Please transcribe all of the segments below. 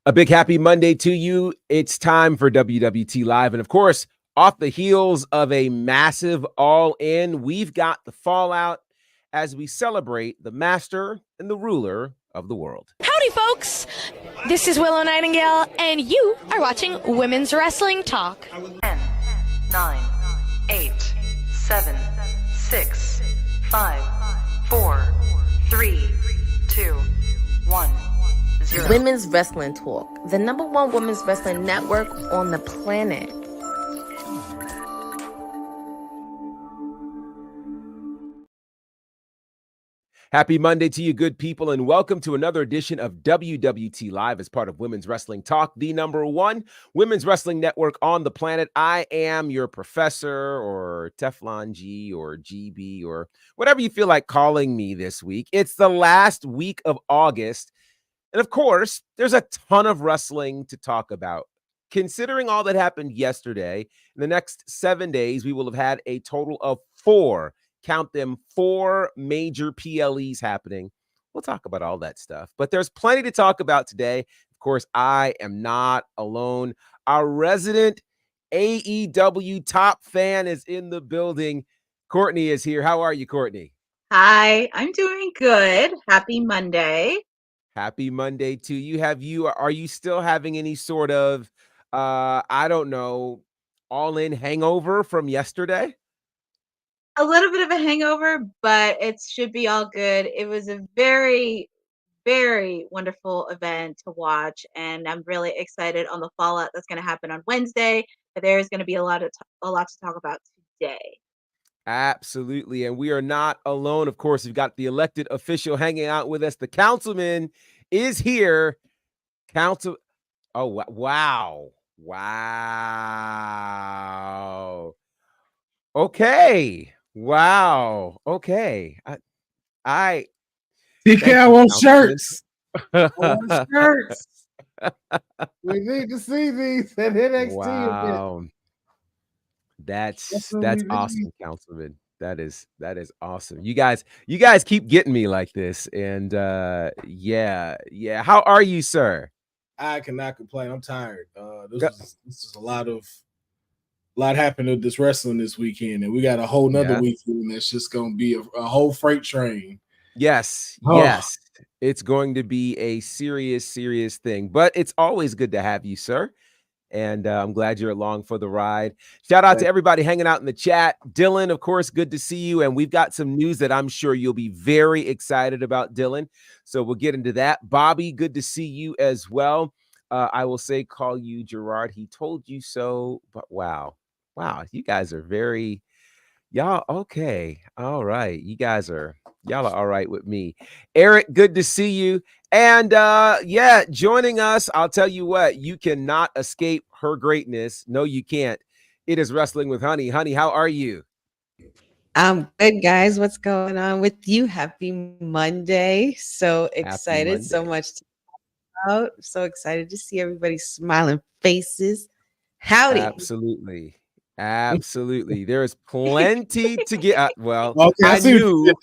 A big happy Monday to you. It's time for WWT Live. And of course, off the heels of a massive All In, we've got the fallout as we celebrate the master and the ruler of the world. Howdy, folks. This is Willow Nightingale, and you are watching Women's Wrestling Talk. 10, 9, 8, 7, 6, 5, 4, 3, 2, 1. Women's Wrestling Talk, the #1 women's wrestling network on the planet. Happy Monday to you, good people, and welcome to another edition of WWT Live as part of Women's Wrestling Talk, the #1 women's wrestling network on the planet. I am your professor, or Teflon G, or GB, or whatever you feel like calling me this week. It's the last week of August, and of course, there's a ton of wrestling to talk about. Considering all that happened yesterday, in the next 7 days, we will have had a total of four major PLEs happening. We'll talk about all that stuff, but there's plenty to talk about today. Of course, I am not alone. Our resident AEW top fan is in the building. Courtney is here. How are you, Courtney? Hi, I'm doing good. Happy Monday. Happy Monday to you. Are you still having any sort of, I don't know, All In hangover from yesterday? A little bit of a hangover, but it should be all good. It was a very, very wonderful event to watch, and I'm really excited on the fallout that's going to happen on Wednesday. But there's going to be a lot to talk about today. Absolutely. And we are not alone. Of course, we've got the elected official hanging out with us. The councilman is here. Council. Oh, wow. Wow. Okay. Wow. Okay. I TK shirts. Shirts. We need to see these at NXT. Wow. That's awesome, Councilman. That is awesome. You guys keep getting me like this. And yeah. How are you, sir? I cannot complain. I'm tired. This is a lot happened with this wrestling this weekend, and we got a whole nother weekend that's just gonna be a whole freight train. Yes. It's going to be a serious thing, but it's always good to have you, sir. And I'm glad you're along for the ride. Shout out to everybody hanging out in the chat. Dylan, of course, good to see you. And we've got some news that I'm sure you'll be very excited about, Dylan. So we'll get into that. Bobby, good to see you as well. I will say, call you Gerard. He told you so, but wow, you guys are y'all okay. All right. Y'all are all right with me. Eric, good to see you. And joining us, I'll tell you what, you cannot escape her greatness. No, you can't. It is Wrestling with Honey. Honey, how are you? I'm good, guys. What's going on with you? Happy Monday. So excited. So much to talk about. So excited to see everybody's smiling faces. Howdy. Absolutely. There is plenty to get. Well, okay, I knew.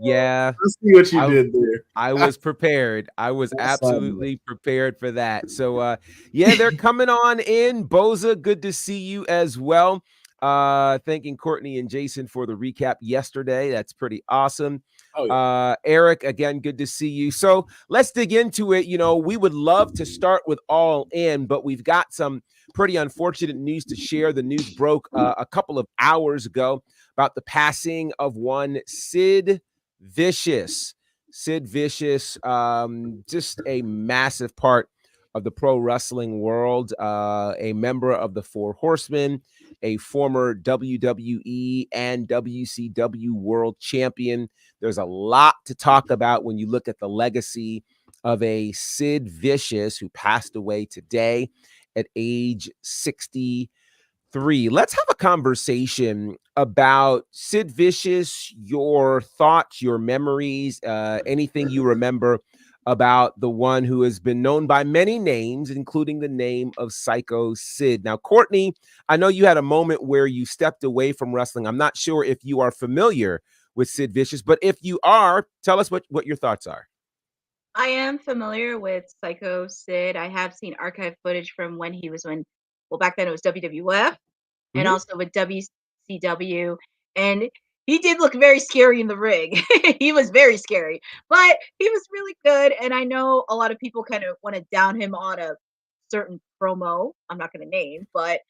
Yeah. I see what you did there. I was prepared. I was absolutely prepared for that. So, they're coming on in. Boza, good to see you as well. Thanking Courtney and Jason for the recap yesterday. That's pretty awesome. Oh, yeah. Eric, again, good to see you. So let's dig into it. You know, we would love to start with All In, but we've got some pretty unfortunate news to share. The news broke a couple of hours ago about the passing of one Sid Vicious. Sid Vicious, just a massive part of the pro wrestling world, a member of the Four Horsemen, a former WWE and WCW World Champion. There's a lot to talk about when you look at the legacy of a Sid Vicious who passed away today at age 63. Let's have a conversation about Sid Vicious, your thoughts, your memories, anything you remember about the one who has been known by many names, including the name of Psycho Sid. Now, Courtney, I know you had a moment where you stepped away from wrestling. I'm not sure if you are familiar with Sid Vicious, but if you are, tell us what your thoughts are. I am familiar with Psycho Sid. I have seen archive footage from when he was back then it was WWF and Mhm. also with WCW. And he did look very scary in the ring. He was very scary, but he was really good. And I know a lot of people kind of want to down him on a certain promo. I'm not going to name, but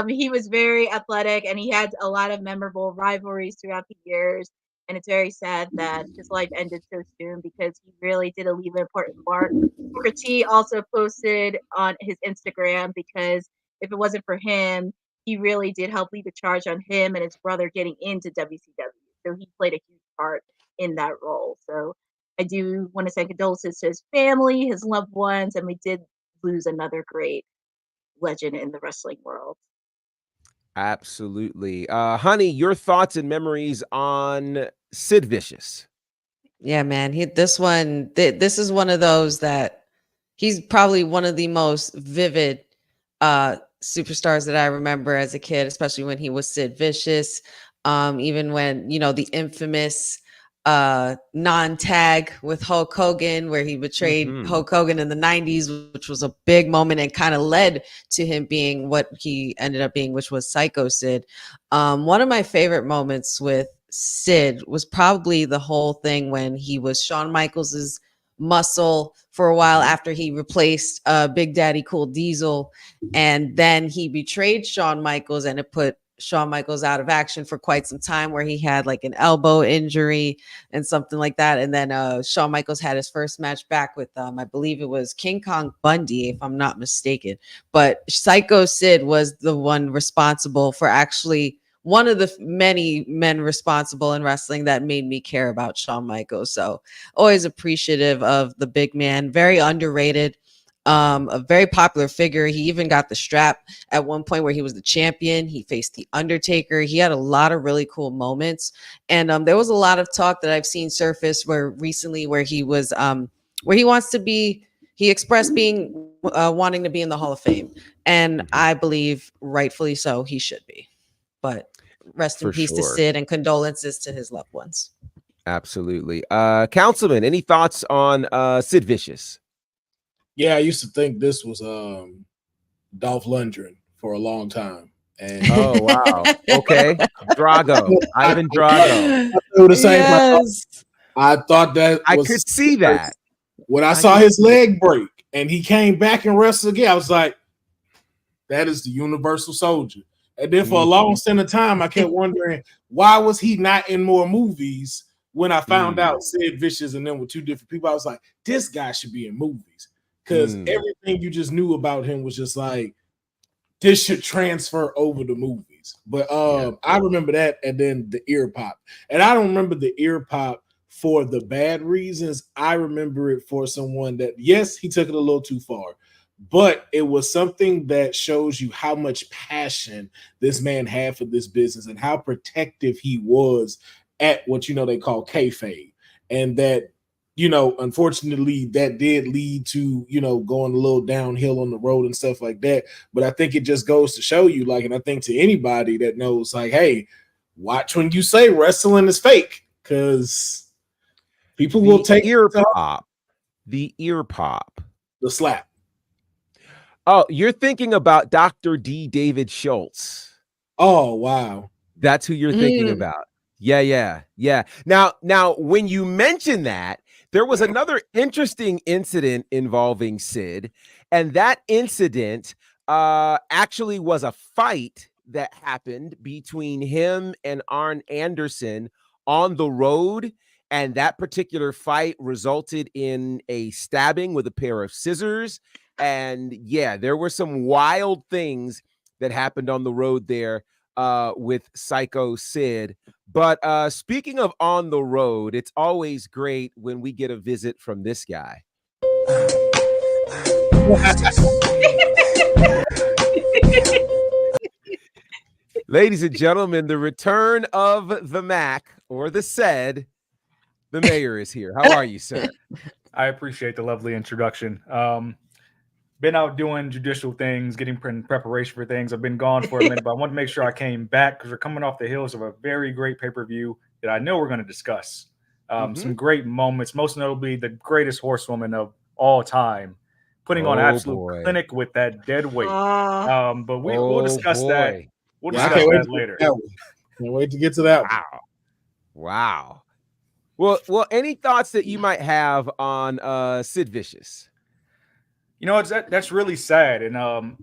he was very athletic and he had a lot of memorable rivalries throughout the years. And it's very sad that his life ended so soon because he really did leave an important mark. Booker T also posted on his Instagram because if it wasn't for him, he really did help lead the charge on him and his brother getting into WCW. So he played a huge part in that role. So I do want to send condolences to his family, his loved ones, and we did lose another great legend in the wrestling world. Absolutely. Honey, your thoughts and memories on Sid Vicious? Yeah, man. This is one of those that he's probably one of the most vivid superstars that I remember as a kid, especially when he was Sid Vicious. Even when, the infamous non-tag with Hulk Hogan, where he betrayed Mhm. Hulk Hogan in the 90s, which was a big moment and kind of led to him being what he ended up being, which was Psycho Sid. One of my favorite moments with Sid was probably the whole thing when he was Shawn Michaels's muscle for a while after he replaced Big Daddy Cool Diesel, and then he betrayed Shawn Michaels, and it put Shawn Michaels out of action for quite some time, where he had like an elbow injury and something like that. And then Shawn Michaels had his first match back with I believe it was King Kong Bundy, if I'm not mistaken. But Psycho Sid was the one responsible for actually one of the many men responsible in wrestling that made me care about Shawn Michaels. So always appreciative of the big man, very underrated, a very popular figure. He even got the strap at one point where he was the champion. He faced the Undertaker. He had a lot of really cool moments. And there was a lot of talk that I've seen surface where he was where he wants to be, he expressed being wanting to be in the Hall of Fame. And I believe rightfully so, he should be. But rest in For peace to sure. Sid and condolences to his loved ones. Absolutely. Councilman, any thoughts on Sid Vicious? Yeah, I used to think this was Dolph Lundgren for a long time. And Oh, wow. Okay. Drago. Ivan Drago. I the same. Yes. I thought that I was could see that. when I saw his leg break and he came back and wrestled again. I was like, that is the Universal Soldier. And then for a long stint of time, I kept wondering, why was he not in more movies? When I found out Sid Vicious and them were two different people, I was like, this guy should be in movies. Because everything you just knew about him was just like, this should transfer over to movies. But I remember that, and then the ear pop. And I don't remember the ear pop for the bad reasons. I remember it for someone that, yes, he took it a little too far, but it was something that shows you how much passion this man had for this business and how protective he was at what they call kayfabe. And that, unfortunately, that did lead to, going a little downhill on the road and stuff like that. But I think it just goes to show you, and I think to anybody that knows, hey, watch when you say wrestling is fake, because people will take ear pop. The ear pop. The slap. Oh, you're thinking about Dr. D. David Schultz. Oh, wow. That's who you're thinking about. Yeah. Now, when you mention that, there was another interesting incident involving Sid, and that incident actually was a fight that happened between him and Arn Anderson on the road, and that particular fight resulted in a stabbing with a pair of scissors. And yeah, there were some wild things that happened on the road there with Psycho Sid. But speaking of on the road, it's always great when we get a visit from this guy. Ladies and gentlemen, the return of the Mac, or the Said, the mayor is here. How are you, sir? I appreciate the lovely introduction. Been out doing judicial things, getting preparation for things. I've been gone for a minute, but I want to make sure I came back because we're coming off the heels of a very great pay-per-view that I know we're going to discuss. Some great moments, most notably the greatest horsewoman of all time, putting on an absolute clinic with that dead weight. But we'll discuss that. We'll discuss that later. Can't wait to get to that one. Wow. Well, any thoughts that you might have on Sid Vicious? You know, that's really sad. And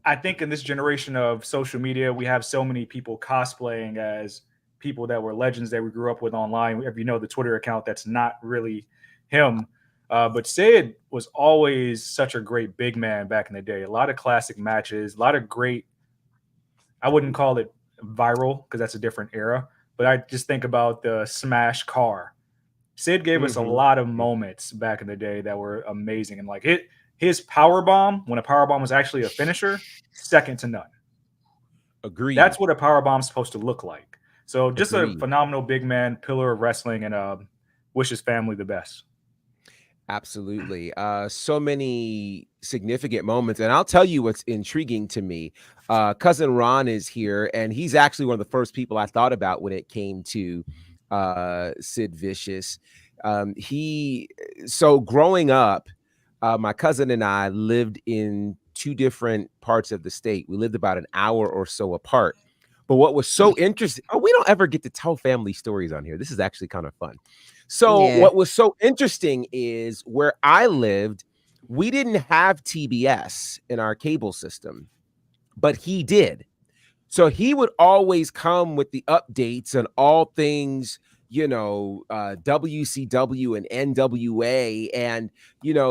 I think in this generation of social media, we have so many people cosplaying as people that were legends that we grew up with online. If you know the Twitter account, that's not really him. But Sid was always such a great big man back in the day. A lot of classic matches, a lot of great, I wouldn't call it viral because that's a different era, but I just think about the smash car. Sid gave us a lot of moments back in the day that were amazing. And like his power bomb, when a power bomb was actually a finisher, second to none. Agreed. That's what a power bomb is supposed to look like. So just a phenomenal big man, pillar of wrestling, and wish his family the best. Absolutely. So many significant moments. And I'll tell you what's intriguing to me. Cousin Ron is here, and he's actually one of the first people I thought about when it came to Sid Vicious. So growing up, my cousin and I lived in two different parts of the state. We lived about an hour or so apart. But what was so interesting, we don't ever get to tell family stories on here. This is actually kind of fun. So what was so interesting is where I lived, we didn't have TBS in our cable system, but he did. So he would always come with the updates on all things, WCW and NWA. And,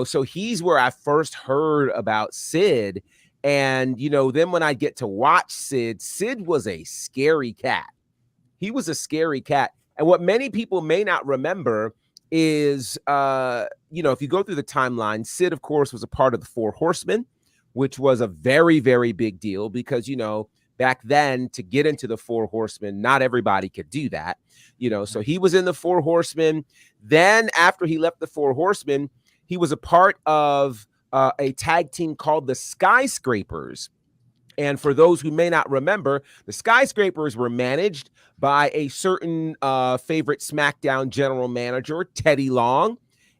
so he's where I first heard about Sid. And, then when I get to watch Sid was a scary cat. He was a scary cat. And what many people may not remember is, if you go through the timeline, Sid, of course, was a part of the Four Horsemen, which was a very, very big deal because, back then to get into the Four Horsemen, not everybody could do that, so he was in the Four Horsemen. Then after he left the Four Horsemen, he was a part of a tag team called the Skyscrapers. And for those who may not remember, the Skyscrapers were managed by a certain favorite SmackDown general manager, Teddy Long.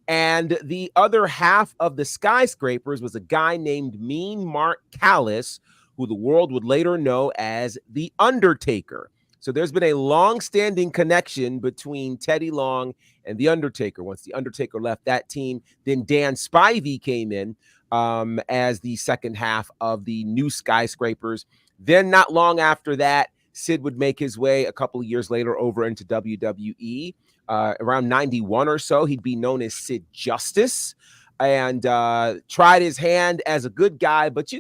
And the other half of the Skyscrapers was a guy named Mean Mark Callis, who the world would later know as The Undertaker. So there's been a long-standing connection between Teddy Long and The Undertaker. Once The Undertaker left that team, then Dan Spivey came in as the second half of the new Skyscrapers. Then not long after that, Sid would make his way a couple of years later over into WWE. Around 91 or so, he'd be known as Sid Justice and tried his hand as a good guy. But,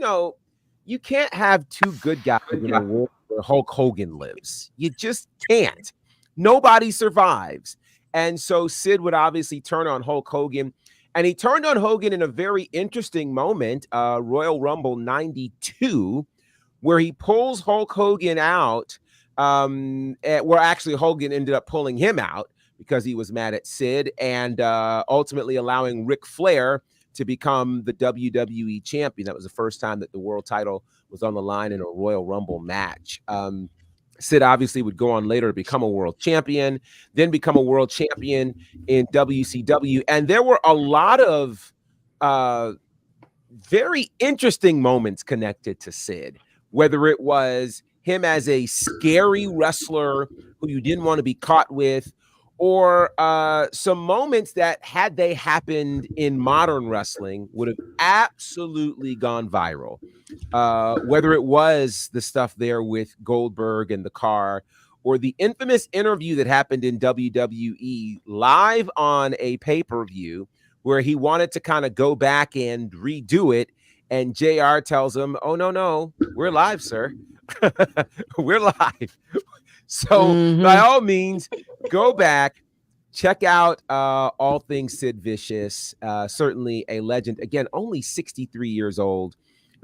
you can't have two good guys in a world where Hulk Hogan lives. You just can't. Nobody survives. And so Sid would obviously turn on Hulk Hogan. And he turned on Hogan in a very interesting moment, Royal Rumble 92, where he pulls Hulk Hogan out, where actually Hogan ended up pulling him out because he was mad at Sid, and ultimately allowing Ric Flair to become the WWE champion. That was the first time that the world title was on the line in a Royal Rumble match. Sid obviously would go on later to become a world champion, then become a world champion in WCW. And there were a lot of very interesting moments connected to Sid, whether it was him as a scary wrestler who you didn't want to be caught with, or some moments that, had they happened in modern wrestling, would have absolutely gone viral. Whether it was the stuff there with Goldberg and the car, or the infamous interview that happened in WWE live on a pay-per-view where he wanted to kind of go back and redo it. And JR tells him, "Oh, no, we're live, sir. We're live." So by all means, go back, check out all things Sid Vicious. Certainly a legend. Again, only 63 years old.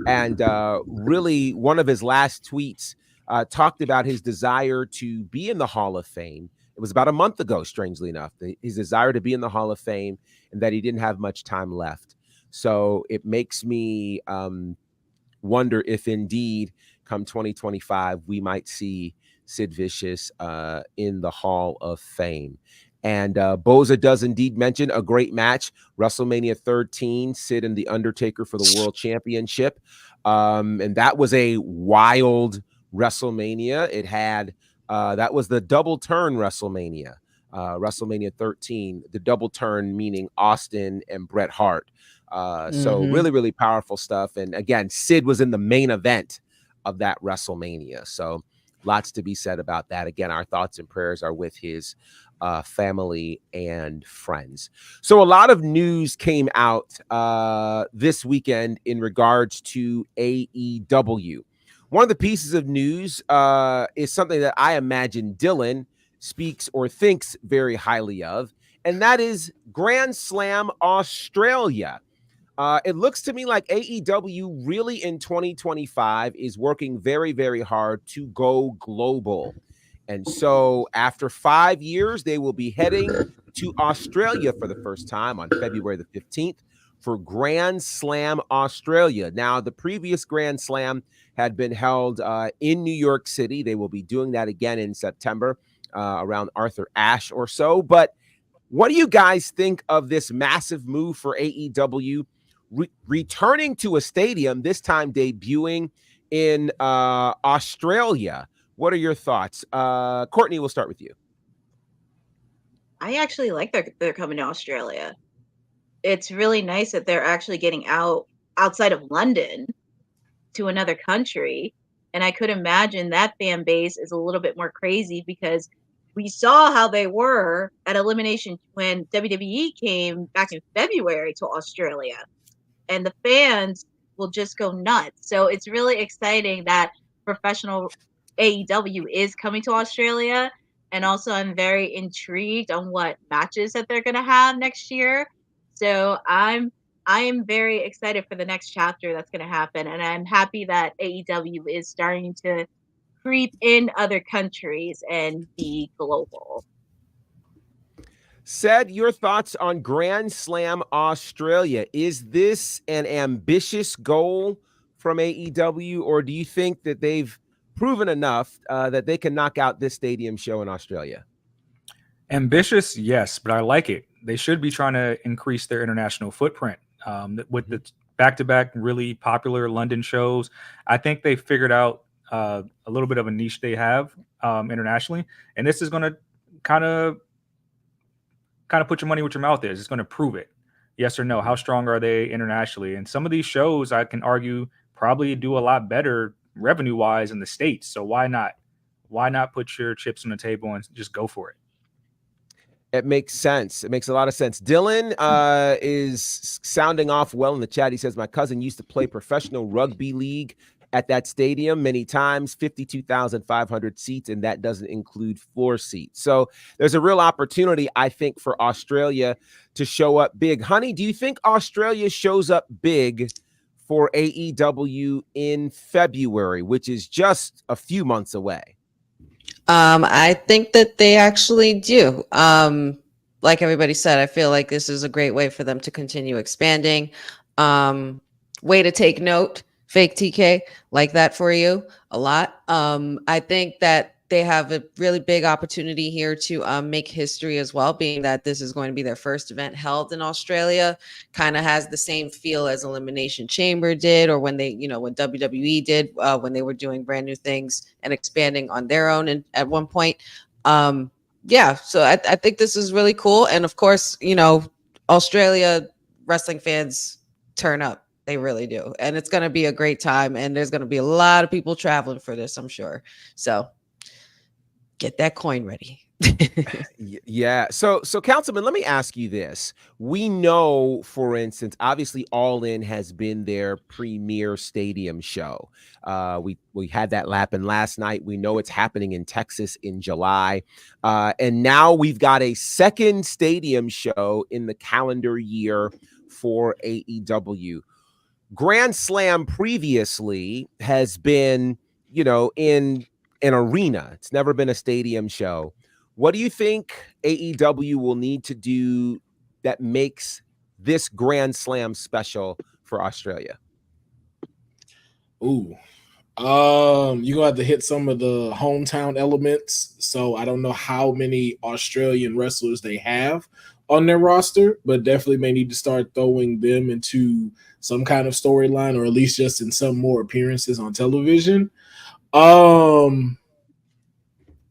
And really one of his last tweets talked about his desire to be in the Hall of Fame. It was about a month ago, strangely enough, his desire to be in the Hall of Fame, and that he didn't have much time left. So it makes me wonder if indeed come 2025, we might see Sid Vicious in the Hall of Fame. And Boza does indeed mention a great match, WrestleMania 13, Sid and The Undertaker for the World Championship. And that was a wild WrestleMania. It had, that was the double turn WrestleMania, WrestleMania 13, the double turn meaning Austin and Bret Hart. So really, really powerful stuff. And again, Sid was in the main event of that WrestleMania. So lots to be said about that. Again, our thoughts and prayers are with his family and friends. So a lot of news came out this weekend in regards to AEW. One of the pieces of news is something that I imagine Dylan speaks or thinks very highly of, and that is Grand Slam Australia. It looks to me like AEW really in 2025 is working very, very hard to go global. And so after 5 years, they will be heading to Australia for the first time on February the 15th for Grand Slam Australia. Now, the previous Grand Slam had been held in New York City. They will be doing that again in September around Arthur Ashe or so. But what do you guys think of this massive move for AEW? Returning to a stadium, this time debuting in Australia. What are your thoughts? Courtney, we'll start with you. I actually like they're coming to Australia. It's really nice that they're actually getting outside of London to another country. And I could imagine that fan base is a little bit more crazy because we saw how they were at Elimination when WWE came back in February to Australia. And the fans will just go nuts. So it's really exciting that professional AEW is coming to Australia. And also I'm very intrigued on what matches that they're going to have next year. So I am very excited for the next chapter that's going to happen. And I'm happy that AEW is starting to creep in other countries and be global. Sid, your thoughts on Grand Slam Australia. Is this an ambitious goal from AEW, or do you think that they've proven enough that they can knock out this stadium show in Australia? Ambitious, yes, but I like it. They should be trying to increase their international footprint. With the back-to-back really popular London shows, I think they figured out a little bit of a niche they have internationally, and this is going to kind of put your money where your mouth is. It's going to prove it. Yes or no? How strong are they internationally? And some of these shows, I can argue, probably do a lot better revenue-wise in the States. So why not? Why not put your chips on the table and just go for it? It makes sense. It makes a lot of sense. Dylan is sounding off well in the chat. He says, my cousin used to play professional rugby league at that stadium many times, 52,500 seats, and that doesn't include floor seats. So there's a real opportunity, I think, for Australia to show up big. Honey, do you think Australia shows up big for AEW in February, which is just a few months away? I think that they actually do. Like everybody said, I feel like this is a great way for them to continue expanding. Way to take note, Fake TK, like that for you a lot. I think that they have a really big opportunity here to make history as well, being that this is going to be their first event held in Australia. Kind of has the same feel as Elimination Chamber did, or when they, when WWE did, when they were doing brand new things and expanding on their own and at one point. Yeah, so I think this is really cool. And of course, Australia wrestling fans turn up. They really do. And it's going to be a great time. And there's going to be a lot of people traveling for this, I'm sure. So get that coin ready. Yeah. So Councilman, let me ask you this. We know, for instance, obviously All In has been their premier stadium show. We had that happen last night. We know it's happening in Texas in July. And now we've got a second stadium show in the calendar year for AEW. Grand Slam previously has been, in an arena. It's never been a stadium show. What do you think AEW will need to do that makes this Grand Slam special for Australia? Ooh, You're gonna have to hit some of the hometown elements. So I don't know how many Australian wrestlers they have on their roster, but definitely may need to start throwing them into some kind of storyline, or at least just in some more appearances on television.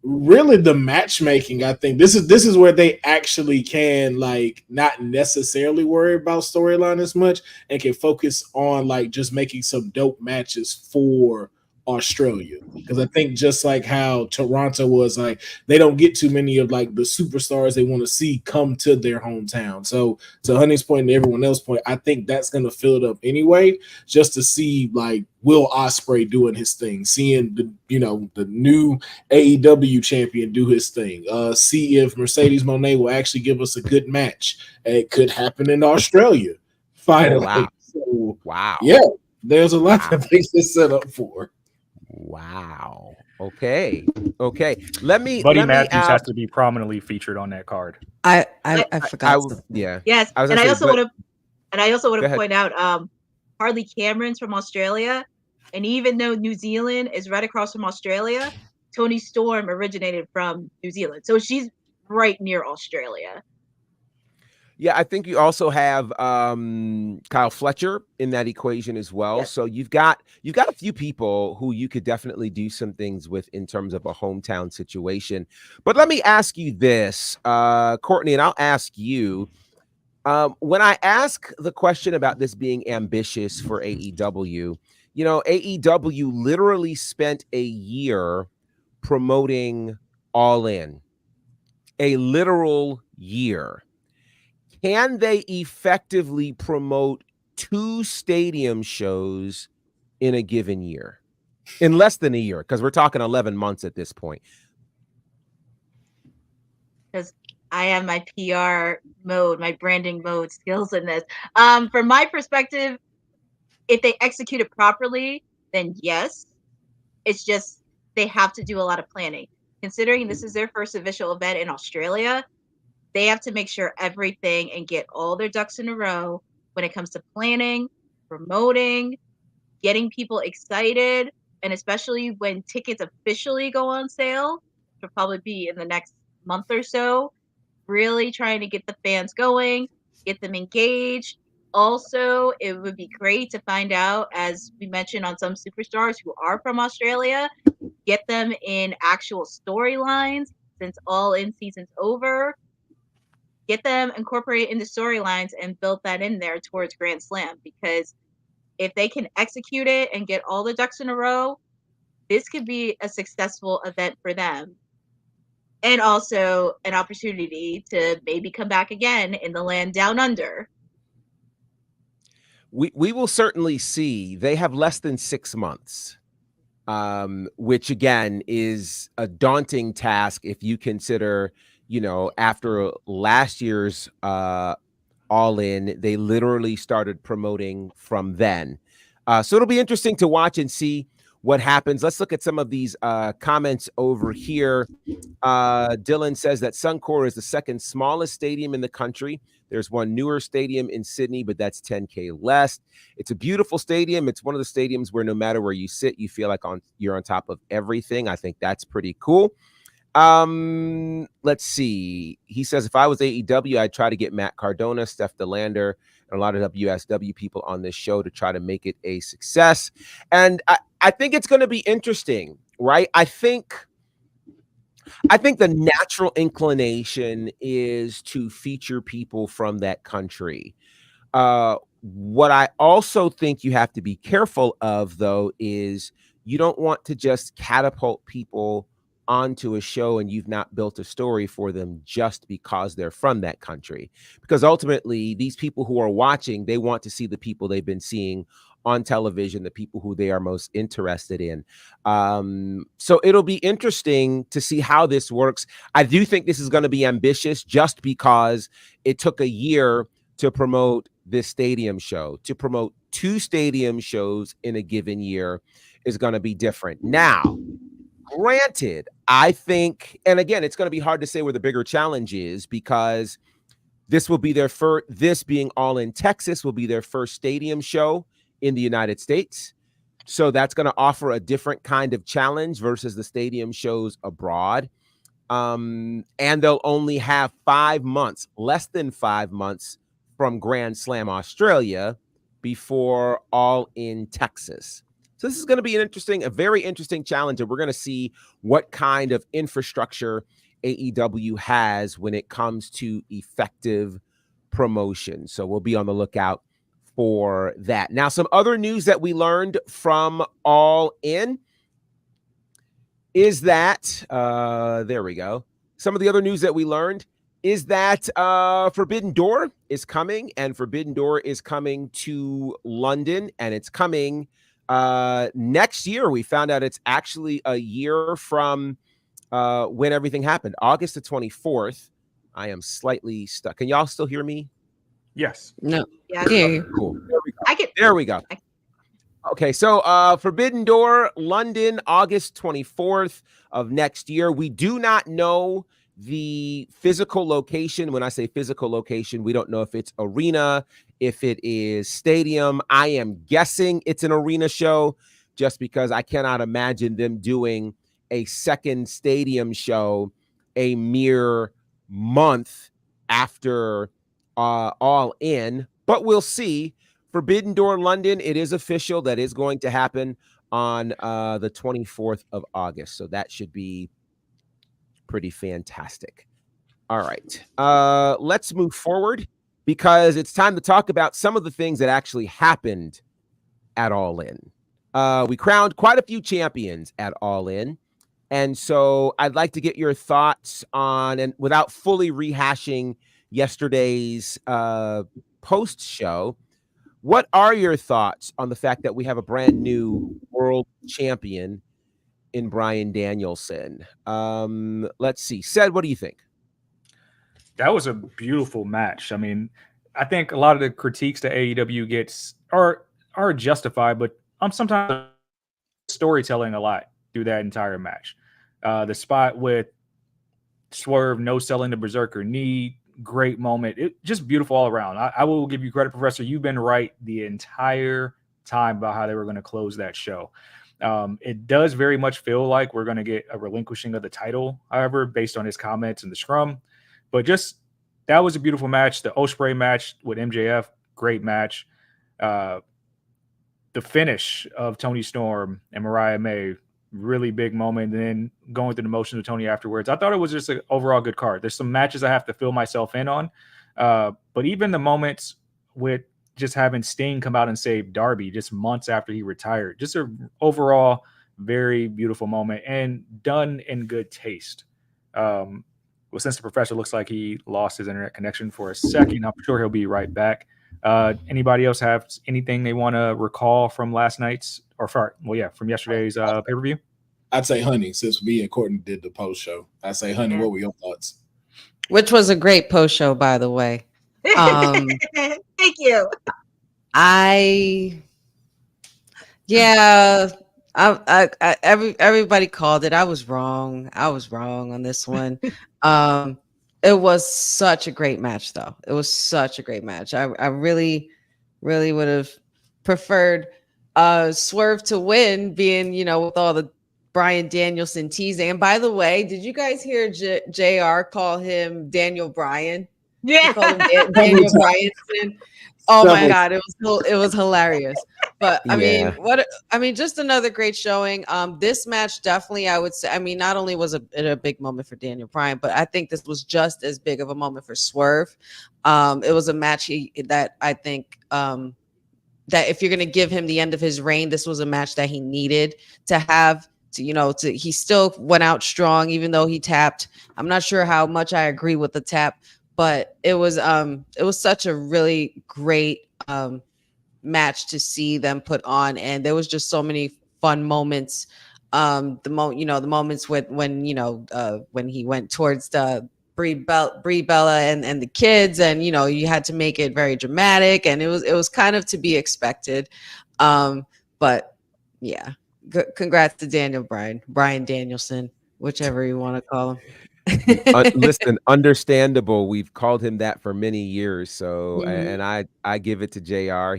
Really the matchmaking, I think this is where they actually can like not necessarily worry about storyline as much and can focus on like just making some dope matches for Australia, because I think just like how Toronto was, like they don't get too many of like the superstars they want to see come to their hometown. So to Honey's point and everyone else's point, I think that's going to fill it up anyway, just to see like Will Ospreay doing his thing, seeing the the new AEW champion do his thing. See if Mercedes Moné will actually give us a good match. It could happen in Australia finally. Wow. So, wow. Yeah, there's a lot of things to set up for. Wow. Okay. Let me. Buddy Matthews has to be prominently featured on that card. I forgot. Yeah. Yes, and I also want to point out Harley Cameron's from Australia, and even though New Zealand is right across from Australia, Toni Storm originated from New Zealand, so she's right near Australia. Yeah, I think you also have Kyle Fletcher in that equation as well. Yes. So you've got a few people who you could definitely do some things with in terms of a hometown situation. But let me ask you this, Courtney, and I'll ask you. When I ask the question about this being ambitious for AEW, AEW literally spent a year promoting All In, a literal year. Can they effectively promote 2 stadium shows in a given year? In less than a year, because we're talking 11 months at this point. Because I have my PR mode, my branding mode skills in this. From my perspective, if they execute it properly, then yes. It's just they have to do a lot of planning. Considering this is their first official event in Australia, they have to make sure everything and get all their ducks in a row when it comes to planning, promoting, getting people excited, and especially when tickets officially go on sale, which will probably be in the next month or so, really trying to get the fans going, get them engaged. Also, it would be great to find out, as we mentioned, on some superstars who are from Australia, get them in actual storylines since All In season's over. Get them incorporated in the storylines and build that in there towards Grand Slam, because if they can execute it and get all the ducks in a row, this could be a successful event for them. And also an opportunity to maybe come back again in the land down under. We will certainly see. They have less than 6 months, which again is a daunting task if you consider, after last year's All In, they literally started promoting from then. So it'll be interesting to watch and see what happens. Let's look at some of these comments over here. Dylan says that Suncor is the second smallest stadium in the country. There's one newer stadium in Sydney, but that's 10K less. It's a beautiful stadium. It's one of the stadiums where no matter where you sit, you feel like you're on top of everything. I think that's pretty cool. Let's see. He says, if I was AEW, I'd try to get Matt Cardona, Steph DeLander, and a lot of WSW people on this show to try to make it a success. And I think it's going to be interesting, right? I think the natural inclination is to feature people from that country. What I also think you have to be careful of, though, is you don't want to just catapult people onto a show and you've not built a story for them just because they're from that country. Because ultimately, these people who are watching, they want to see the people they've been seeing on television, the people who they are most interested in. So it'll be interesting to see how this works. I do think this is going to be ambitious just because it took a year to promote this stadium show. To promote 2 stadium shows in a given year is going to be different. Now, granted, I think, and again, it's going to be hard to say where the bigger challenge is, because this will be their first, this being All In Texas will be their first stadium show in the United States. So that's going to offer a different kind of challenge versus the stadium shows abroad. And they'll only have 5 months, less than 5 months from Grand Slam Australia before All In Texas. So this is going to be a very interesting challenge, and we're going to see what kind of infrastructure AEW has when it comes to effective promotion. So we'll be on the lookout for that. Now, some other news that we learned from All In is that, there we go. Some of the other news that we learned is that Forbidden Door is coming, and Forbidden Door is coming to London, and it's coming next year. We found out it's actually a year from when everything happened, August the 24th. I am slightly stuck. Can y'all still hear me? Yes. No. Yeah. Cool. There we go. I There we go. Okay, so Forbidden Door, London, August 24th of next year. We do not know the physical location. When I say physical location, we don't know if it's arena, if it is stadium. I am guessing it's an arena show just because I cannot imagine them doing a second stadium show a mere month after All In, but we'll see. Forbidden Door London, it is official. That is going to happen on the 24th of August. So that should be pretty fantastic. All right. Let's move forward because it's time to talk about some of the things that actually happened at All In. We crowned quite a few champions at All In. And so I'd like to get your thoughts on, and without fully rehashing yesterday's post show, what are your thoughts on the fact that we have a brand new world champion in Bryan Danielson? Let's see. Sid, what do you think? That was a beautiful match. I mean, I think a lot of the critiques that AEW gets are justified, but I'm sometimes storytelling a lot through that entire match. The spot with Swerve no selling the Berserker knee, great moment. It just beautiful all around. I will give you credit, Professor. You've been right the entire time about how they were going to close that show. It does very much feel like we're going to get a relinquishing of the title, however, based on his comments in the scrum. But just that was a beautiful match. The Ospreay match with MJF, great match. The finish of Tony Storm and Mariah May, really big moment. And then going through the motions with Tony afterwards. I thought it was just an overall good card. There's some matches I have to fill myself in on. But even the moments with just having Sting come out and save Darby just months after he retired, just an overall very beautiful moment and done in good taste. Well, since the Professor looks like he lost his internet connection for a second, I'm sure he'll be right back. Anybody else have anything they want to recall from last night's from yesterday's pay-per-view? I'd say Honey, since me and Courtney did the post show. I'd say Honey, what were your thoughts? Which was a great post show, by the way. Thank you. Everybody called it. I was wrong on this one. It was such a great match, though. It was such a great match. I really, really would have preferred Swerve to win, being, with all the Bryan Danielson teasing. And by the way, did you guys hear JR call him Daniel Bryan? Yeah. He called him Daniel Bryan. Oh my God, it was hilarious. But I mean, just another great showing. This match definitely, I would say, I mean, not only was it a big moment for Daniel Bryan, but I think this was just as big of a moment for Swerve. It was a match that I think that if you're going to give him the end of his reign, this was a match that he needed to have. He still went out strong, even though he tapped. I'm not sure how much I agree with the tap, but it was such a really great match to see them put on, and there was just so many fun moments. The moments when he went towards the Brie Bella and the kids, and you had to make it very dramatic, and it was kind of to be expected. But yeah, congrats to Bryan Danielson, whichever you want to call him. Listen, understandable. We've called him that for many years. So, and I give it to JR.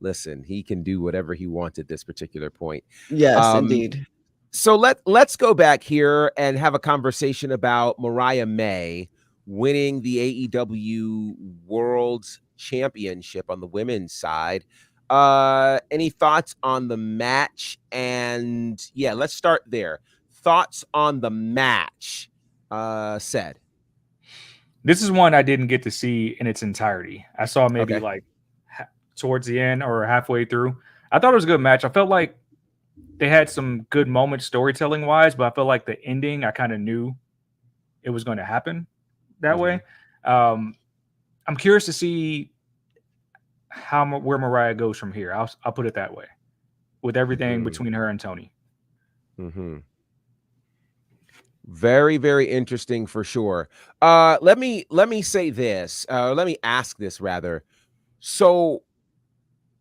listen, he can do whatever he wants at this particular point. Yes, indeed. So let's go back here and have a conversation about Mariah May winning the AEW World Championship on the women's side. Any thoughts on the match? And yeah, let's start there. Thoughts on the match? Said. This is one I didn't get to see in its entirety. I saw maybe like towards the end or halfway through. I thought it was a good match. I felt like they had some good moments storytelling wise, but I felt like the ending, I kind of knew it was going to happen that way. I'm curious to see where Mariah goes from here. I'll put it that way, with everything between her and Tony. Very, very interesting for sure. Let me say this. Let me ask this rather. So,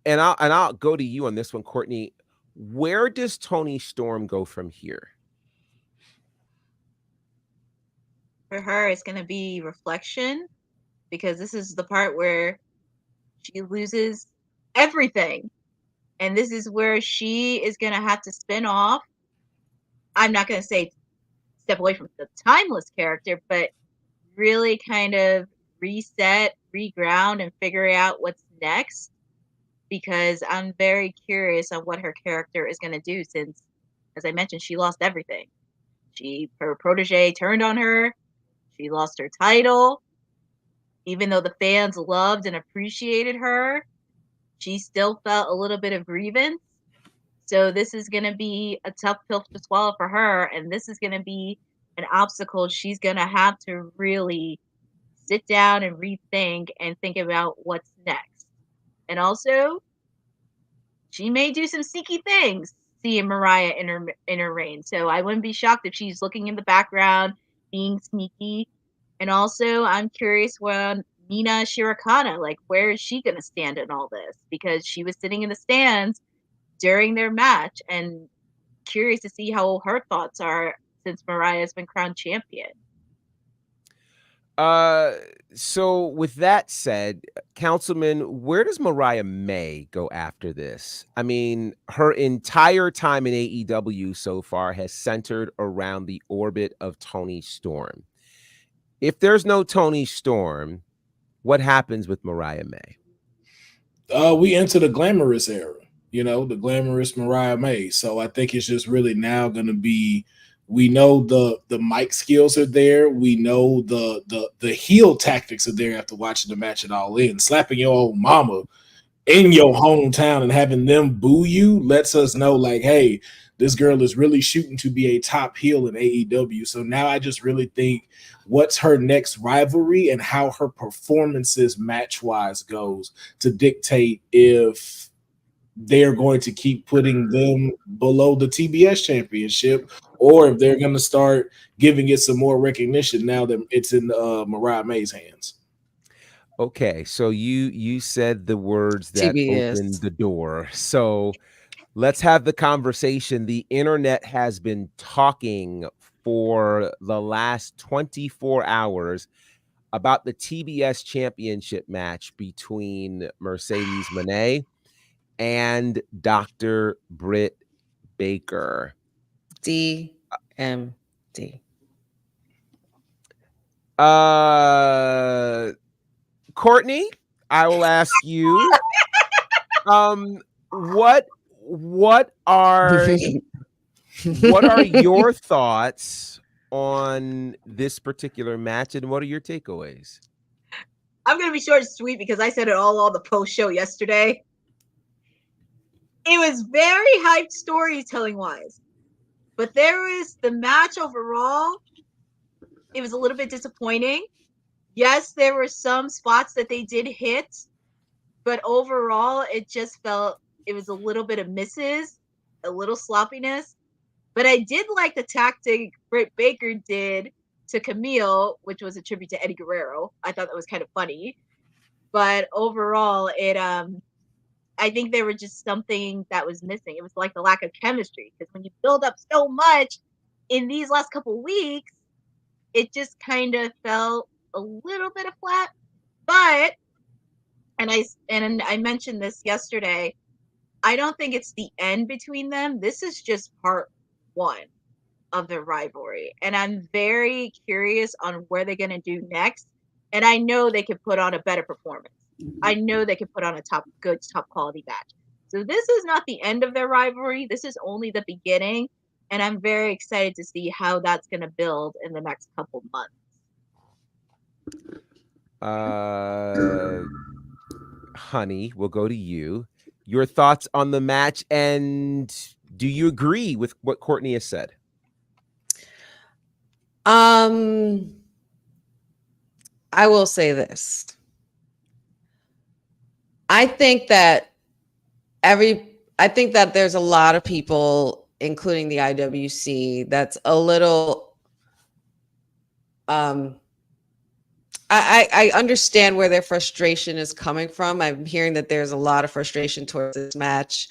and I'll go to you on this one, Courtney. Where does Toni Storm go from here? For her, it's going to be reflection, because this is the part where she loses everything. And this is where she is going to have to spin off. I'm not going to say step away from the timeless character, but really kind of reset, reground, and figure out what's next. Because I'm very curious on what her character is going to do, since, as I mentioned, she lost everything. Her protege turned on her. She lost her title. Even though the fans loved and appreciated her, she still felt a little bit of grievance. So this is going to be a tough pill to swallow for her. And this is going to be an obstacle she's going to have to really sit down and rethink and think about what's next. And also, she may do some sneaky things, seeing Mariah in her reign. So I wouldn't be shocked if she's looking in the background, being sneaky. And also, I'm curious when Mina Shirakawa, like, where is she going to stand in all this? Because she was sitting in the stands during their match, and curious to see how her thoughts are since Mariah's been crowned champion. So with that said, Councilman, where does Mariah May go after this? I mean, her entire time in AEW so far has centered around the orbit of Toni Storm. If there's no Toni Storm, what happens with Mariah May? We enter the glamorous era, the glamorous Mariah May. So I think it's just really now going to be, we know the mic skills are there. We know the heel tactics are there after watching the match at All In. Slapping your old mama in your hometown and having them boo you lets us know, like, hey, this girl is really shooting to be a top heel in AEW. So now I just really think what's her next rivalry and how her performances match-wise goes to dictate if they're going to keep putting them below the TBS championship, or if they're going to start giving it some more recognition now that it's in Mariah May's hands. Okay, so you said the words that TBS. opened the door. So let's have the conversation. The internet has been talking for the last 24 hours about the TBS championship match between Mercedes Moné and Dr. Britt Baker. DMD. Courtney, I will ask you, what are your thoughts on this particular match, and what are your takeaways? I'm going to be short and sweet because I said it all on the post show yesterday. It was very hyped storytelling wise, but there was the match overall. It was a little bit disappointing. Yes, there were some spots that they did hit, but overall it just felt it was a little bit of misses, a little sloppiness. But I did like the tactic Britt Baker did to Camille, which was a tribute to Eddie Guerrero. I thought that was kind of funny. But overall, I think there was just something that was missing. It was like the lack of chemistry, because when you build up so much in these last couple weeks, it just kind of felt a little bit of flat. But And I mentioned this yesterday. I don't think it's the end between them. This is just part one of the rivalry. And I'm very curious on where they're going to do next. And I know they can put on a better performance. I know they can put on a top quality match. So this is not the end of their rivalry. This is only the beginning. And I'm very excited to see how that's going to build in the next couple months. Honey, we'll go to you. Your thoughts on the match, and do you agree with what Courtney has said? I will say this. I think that there's a lot of people, including the IWC, that's a little I understand where their frustration is coming from. I'm hearing that there's a lot of frustration towards this match.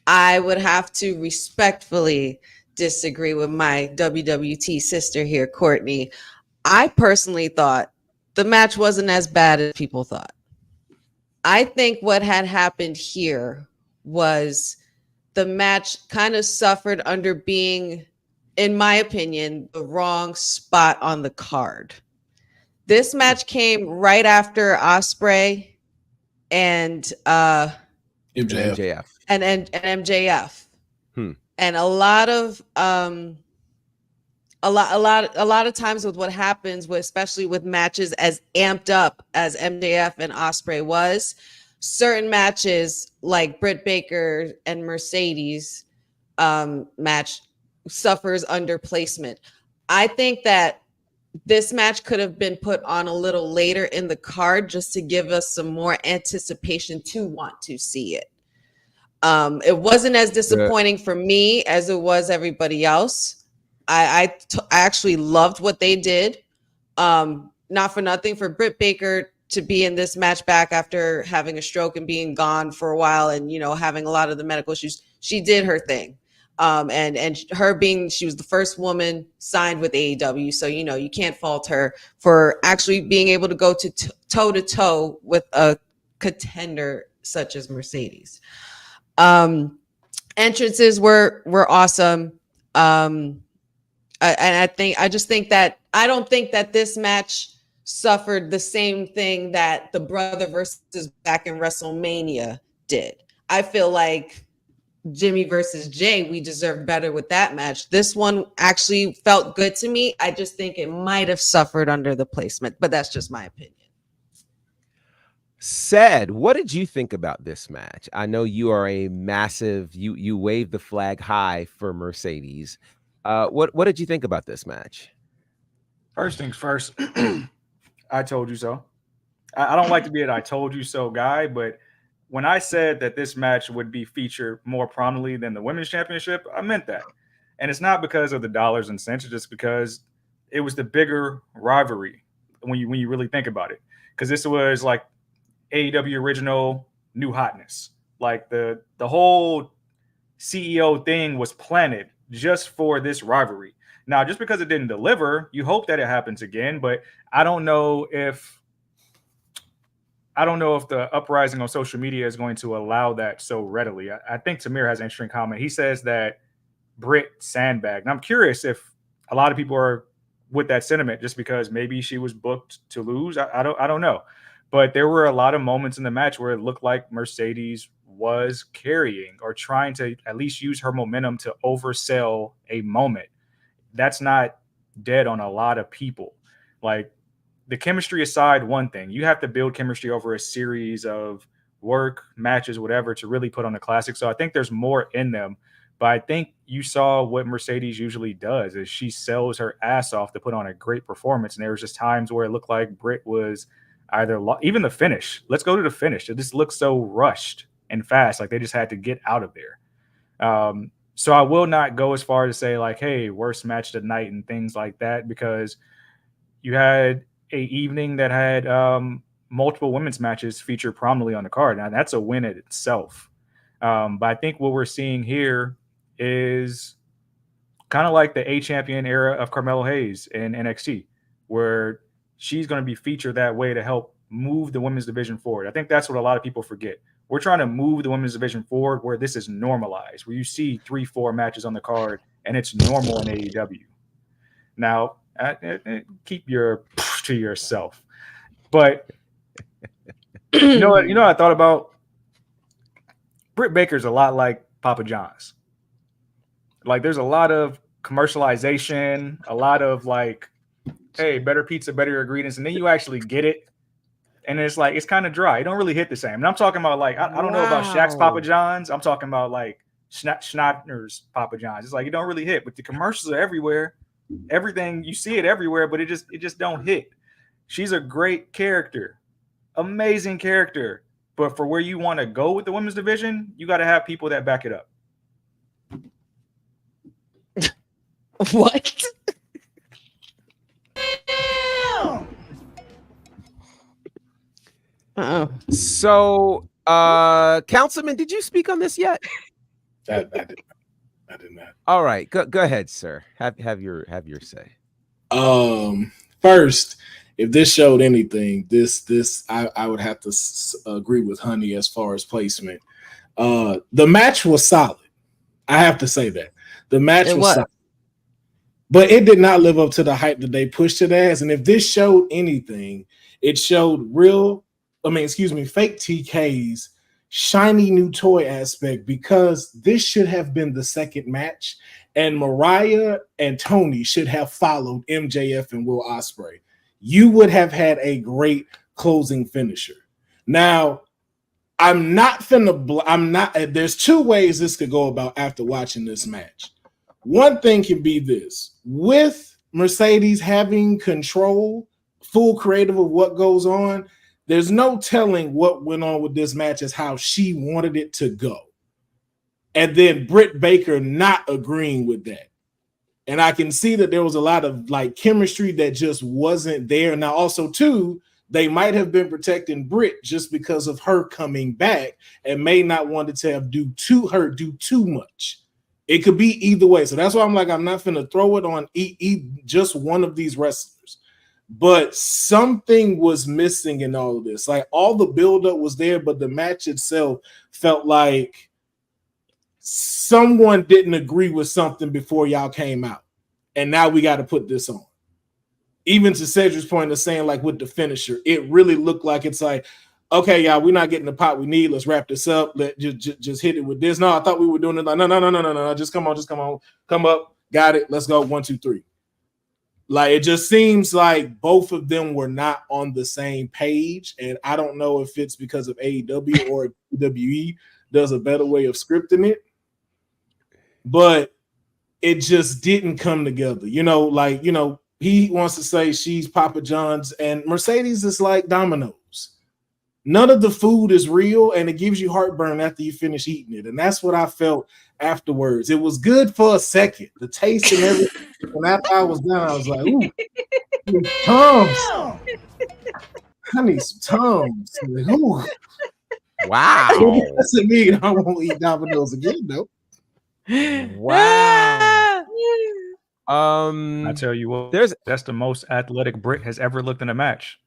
I would have to respectfully disagree with my WWT sister here, Courtney. I personally thought the match wasn't as bad as people thought. I think what had happened here was the match kind of suffered under being, in my opinion, the wrong spot on the card. This match came right after Ospreay and MJF. and MJF. And a lot of times with what happens with, especially with matches as amped up as MJF and Ospreay was, certain matches like Britt Baker and Mercedes match suffers under placement. I think that this match could have been put on a little later in the card just to give us some more anticipation to want to see it. It wasn't as disappointing for me as it was everybody else. I actually loved what they did. Not for nothing, for Britt Baker to be in this match back after having a stroke and being gone for a while and, having a lot of the medical issues, she did her thing. And her she was the first woman signed with AEW. So, you can't fault her for actually being able to go toe to toe with a contender such as Mercedes. Entrances were awesome. And I just think that I don't think that this match suffered the same thing that the brother versus back in WrestleMania did. I feel like Jimmy versus Jay, we deserved better with that match. This one actually felt good to me. I just think it might have suffered under the placement, but that's just my opinion. Sid, what did you think about this match? I know you are a massive, you wave the flag high for Mercedes. What did you think about this match? First things first, I told you so. I don't like to be an I told you so guy, but when I said that this match would be featured more prominently than the Women's Championship, I meant that. And it's not because of the dollars and cents, it's just because it was the bigger rivalry when you really think about it. Because this was like AEW original new hotness. Like the whole CEO thing was planted just for this rivalry. Now, just because it didn't deliver, you hope that it happens again, but I don't know if the uprising on social media is going to allow that so readily. I think Tamir has an interesting comment. He says that Britt sandbagged. And I'm curious if a lot of people are with that sentiment just because maybe she was booked to lose. I don't know. But there were a lot of moments in the match where it looked like Mercedes was carrying or trying to at least use her momentum to oversell a moment. That's not dead on a lot of people. Like, the chemistry aside, one thing, you have to build chemistry over a series of work, matches, whatever, to really put on a classic. So I think there's more in them. But I think you saw what Mercedes usually does is she sells her ass off to put on a great performance. And there was just times where it looked like Britt was either even the finish. Let's go to the finish. It just looked so rushed and fast, like they just had to get out of there. So I will not go as far to say like, hey, worst match of the night and things like that, because you had a evening that had multiple women's matches featured prominently on the card. Now that's a win in itself. But I think what we're seeing here is kind of like the A champion era of Carmelo Hayes in NXT, where she's going to be featured that way to help move the women's division forward. I think that's what a lot of people forget. We're trying to move the women's division forward where this is normalized, where you see 3-4 matches on the card and it's normal in AEW. Now, keep your to yourself. But you know what I thought about? Britt Baker's a lot like Papa John's. Like, there's a lot of commercialization, a lot of like, hey, better pizza, better ingredients, and then you actually get it, and it's like it's kind of dry. It don't really hit the same. And I'm talking about like I don't know about Shaq's Papa John's. I'm talking about like Schnattner's Papa John's. It's like it don't really hit, but the commercials are everywhere. Everything you see it everywhere, but it just don't hit. She's a great character, amazing character, but for where you want to go with the women's division, you got to have people that back it up. What? So, Councilman, did you speak on this yet? I did not. All right, go ahead, sir. Have your say. First, if this showed anything, this I would have to agree with Honey as far as placement. The match was solid. I have to say that the match was solid, but it did not live up to the hype that they pushed it as. And if this showed anything, it showed fake TK's shiny new toy aspect, because this should have been the second match, and Mariah and Tony should have followed MJF and Will Ospreay. You would have had a great closing finisher. Now, there's two ways this could go about after watching this match. One thing can be this: with Mercedes having control, full creative of what goes on, there's no telling what went on with this match as how she wanted it to go. And then Britt Baker not agreeing with that. And I can see that there was a lot of like chemistry that just wasn't there. Now, also, too, they might have been protecting Britt just because of her coming back and may not want to have do too much. It could be either way. So that's why I'm like, I'm not going to throw it on just one of these wrestlers. But something was missing in all of this. Like, all the buildup was there, but the match itself felt like someone didn't agree with something before y'all came out. And now we got to put this on. Even to Cedric's point of saying, like, with the finisher, it really looked like it's like, okay, y'all, we're not getting the pot we need. Let's wrap this up. Let just hit it with this. No, I thought we were doing it. Like, no. Just come on. Come up. Got it. Let's go. 1, 2, 3. Like, it just seems like both of them were not on the same page. And I don't know if it's because of AEW or WWE does a better way of scripting it. But it just didn't come together. He wants to say she's Papa John's and Mercedes is like Domino's. None of the food is real, and it gives you heartburn after you finish eating it. And that's what I felt afterwards. It was good for a second, the taste and everything. And after I was done, I was like, ooh, Tums. I need some Tums. Like, ooh. Wow. That doesn't mean I won't eat Domino's again, though. Wow. I tell you what, that's the most athletic Britt has ever looked in a match.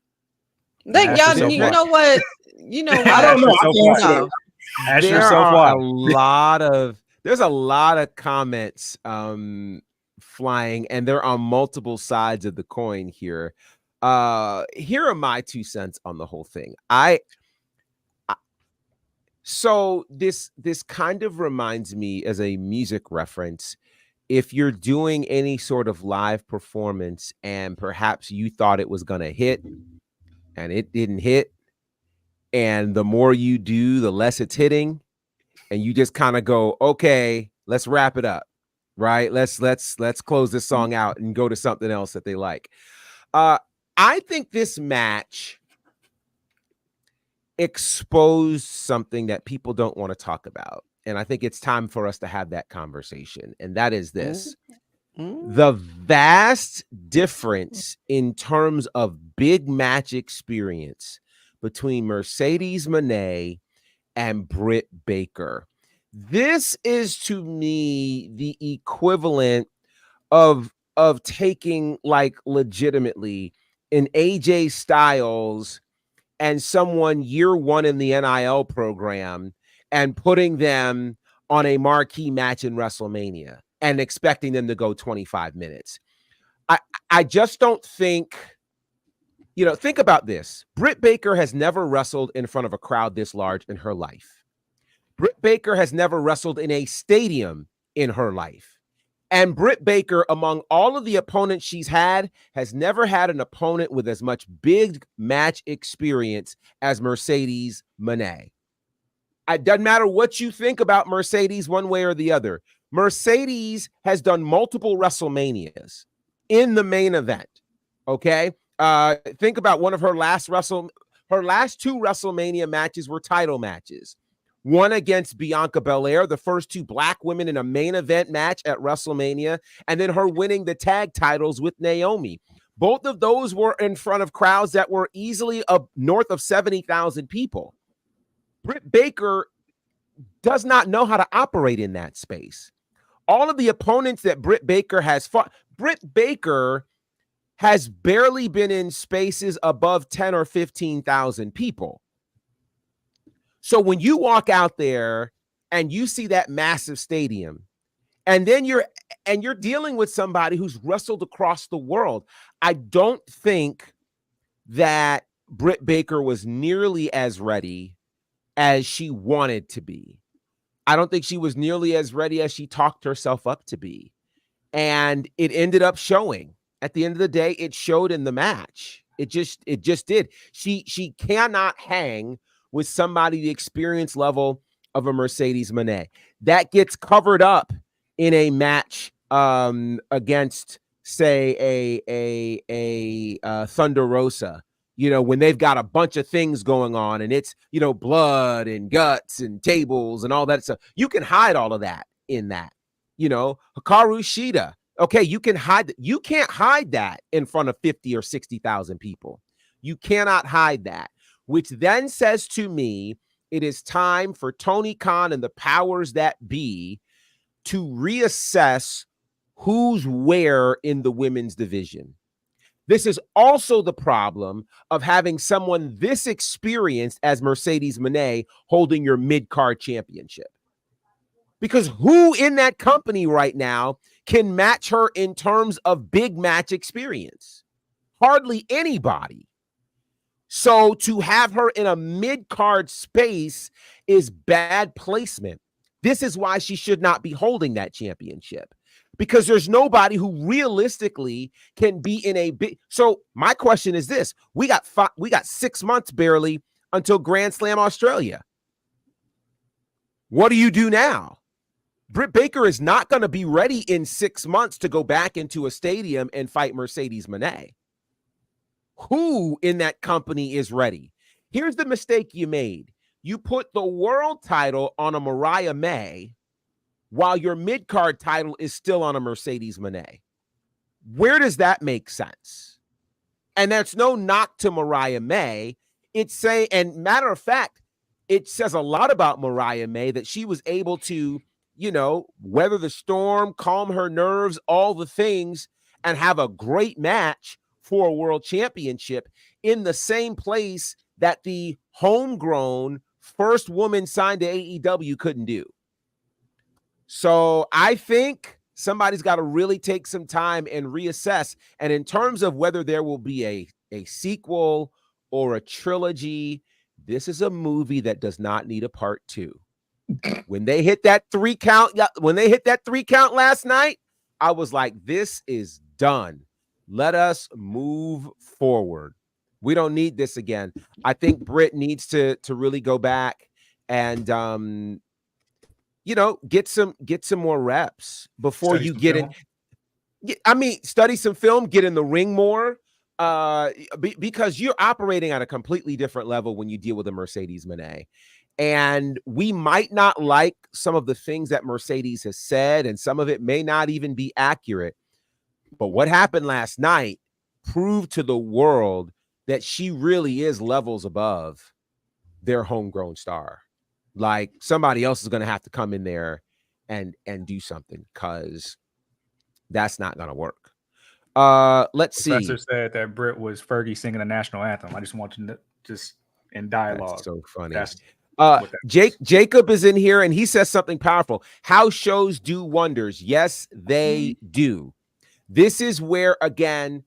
Like, y'all, you know what? I don't know. There's a lot of comments flying, and they're on multiple sides of the coin here. Here are my 2 cents on the whole thing. So this kind of reminds me, as a music reference, if you're doing any sort of live performance and perhaps you thought it was going to hit and it didn't hit, and the more you do, the less it's hitting, and you just kind of go, okay, let's wrap it up, right? Let's close this song out and go to something else that they like. I think this match exposed something that people don't want to talk about. And I think it's time for us to have that conversation. And that is this. The vast difference in terms of big match experience between Mercedes Moné and Britt Baker. This is, to me, the equivalent of taking, like, legitimately an AJ Styles and someone year one in the NIL program and putting them on a marquee match in WrestleMania and expecting them to go 25 minutes. I just don't think, think about this. Britt Baker has never wrestled in front of a crowd this large in her life. Britt Baker has never wrestled in a stadium in her life. And Britt Baker, among all of the opponents she's had, has never had an opponent with as much big match experience as Mercedes Moné. It doesn't matter what you think about Mercedes one way or the other. Mercedes has done multiple WrestleManias in the main event. Okay. Think about one of her last two WrestleMania matches were title matches. One against Bianca Belair, the first two black women in a main event match at WrestleMania, and then her winning the tag titles with Naomi. Both of those were in front of crowds that were easily north of 70,000 people. Britt Baker does not know how to operate in that space. All of the opponents that Britt Baker has fought, Britt Baker has barely been in spaces above 10 or 15,000 people. So when you walk out there and you see that massive stadium, and then you're dealing with somebody who's wrestled across the world, I don't think that Britt Baker was nearly as ready as she wanted to be. I don't think she was nearly as ready as she talked herself up to be. And it ended up showing. At the end of the day, it showed in the match. It just did. She cannot hang with somebody the experience level of a Mercedes Moné. That gets covered up in a match against, say, a Thunder Rosa. When they've got a bunch of things going on and it's, blood and guts and tables and all that stuff. You can hide all of that in that. Hikaru Shida. Okay, you can't hide that in front of 50 or 60,000 people. You cannot hide that, which then says to me, it is time for Tony Khan and the powers that be to reassess who's where in the women's division. This is also the problem of having someone this experienced as Mercedes Moné holding your mid-card championship. Because who in that company right now can match her in terms of big match experience? Hardly anybody. So to have her in a mid-card space is bad placement. This is why she should not be holding that championship. Because there's nobody who realistically can be in a big. So my question is this: we got 6 months barely until Grand Slam Australia. What do you do now? Britt Baker is not going to be ready in 6 months to go back into a stadium and fight Mercedes Moné. Who in that company is ready? Here's the mistake you made. You put the world title on a Mariah May while your mid-card title is still on a Mercedes Moné. Where does that make sense? And that's no knock to Mariah May. And matter of fact, it says a lot about Mariah May that she was able to, weather the storm, calm her nerves, all the things, and have a great match for a world championship in the same place that the homegrown first woman signed to AEW couldn't do. So I think somebody's got to really take some time and reassess. And in terms of whether there will be a sequel or a trilogy, this is a movie that does not need a part 2. When they hit that 3 count, last night, I was like, this is done. Let us move forward. We don't need this again. I think Britt needs to really go back and get some more reps before you get in. Study some film, get in the ring more, because you're operating at a completely different level when you deal with a Mercedes Moné. And we might not like some of the things that Mercedes has said, and some of it may not even be accurate. But what happened last night proved to the world that she really is levels above their homegrown star. Like, somebody else is going to have to come in there and do something, because that's not going to work. Let's see. Professor said that Britt was Fergie singing the national anthem. I just want you to and dialogue. That's so funny. That's what that Jacob is in here and he says something powerful. How shows do wonders. Yes, they do. This is where, again,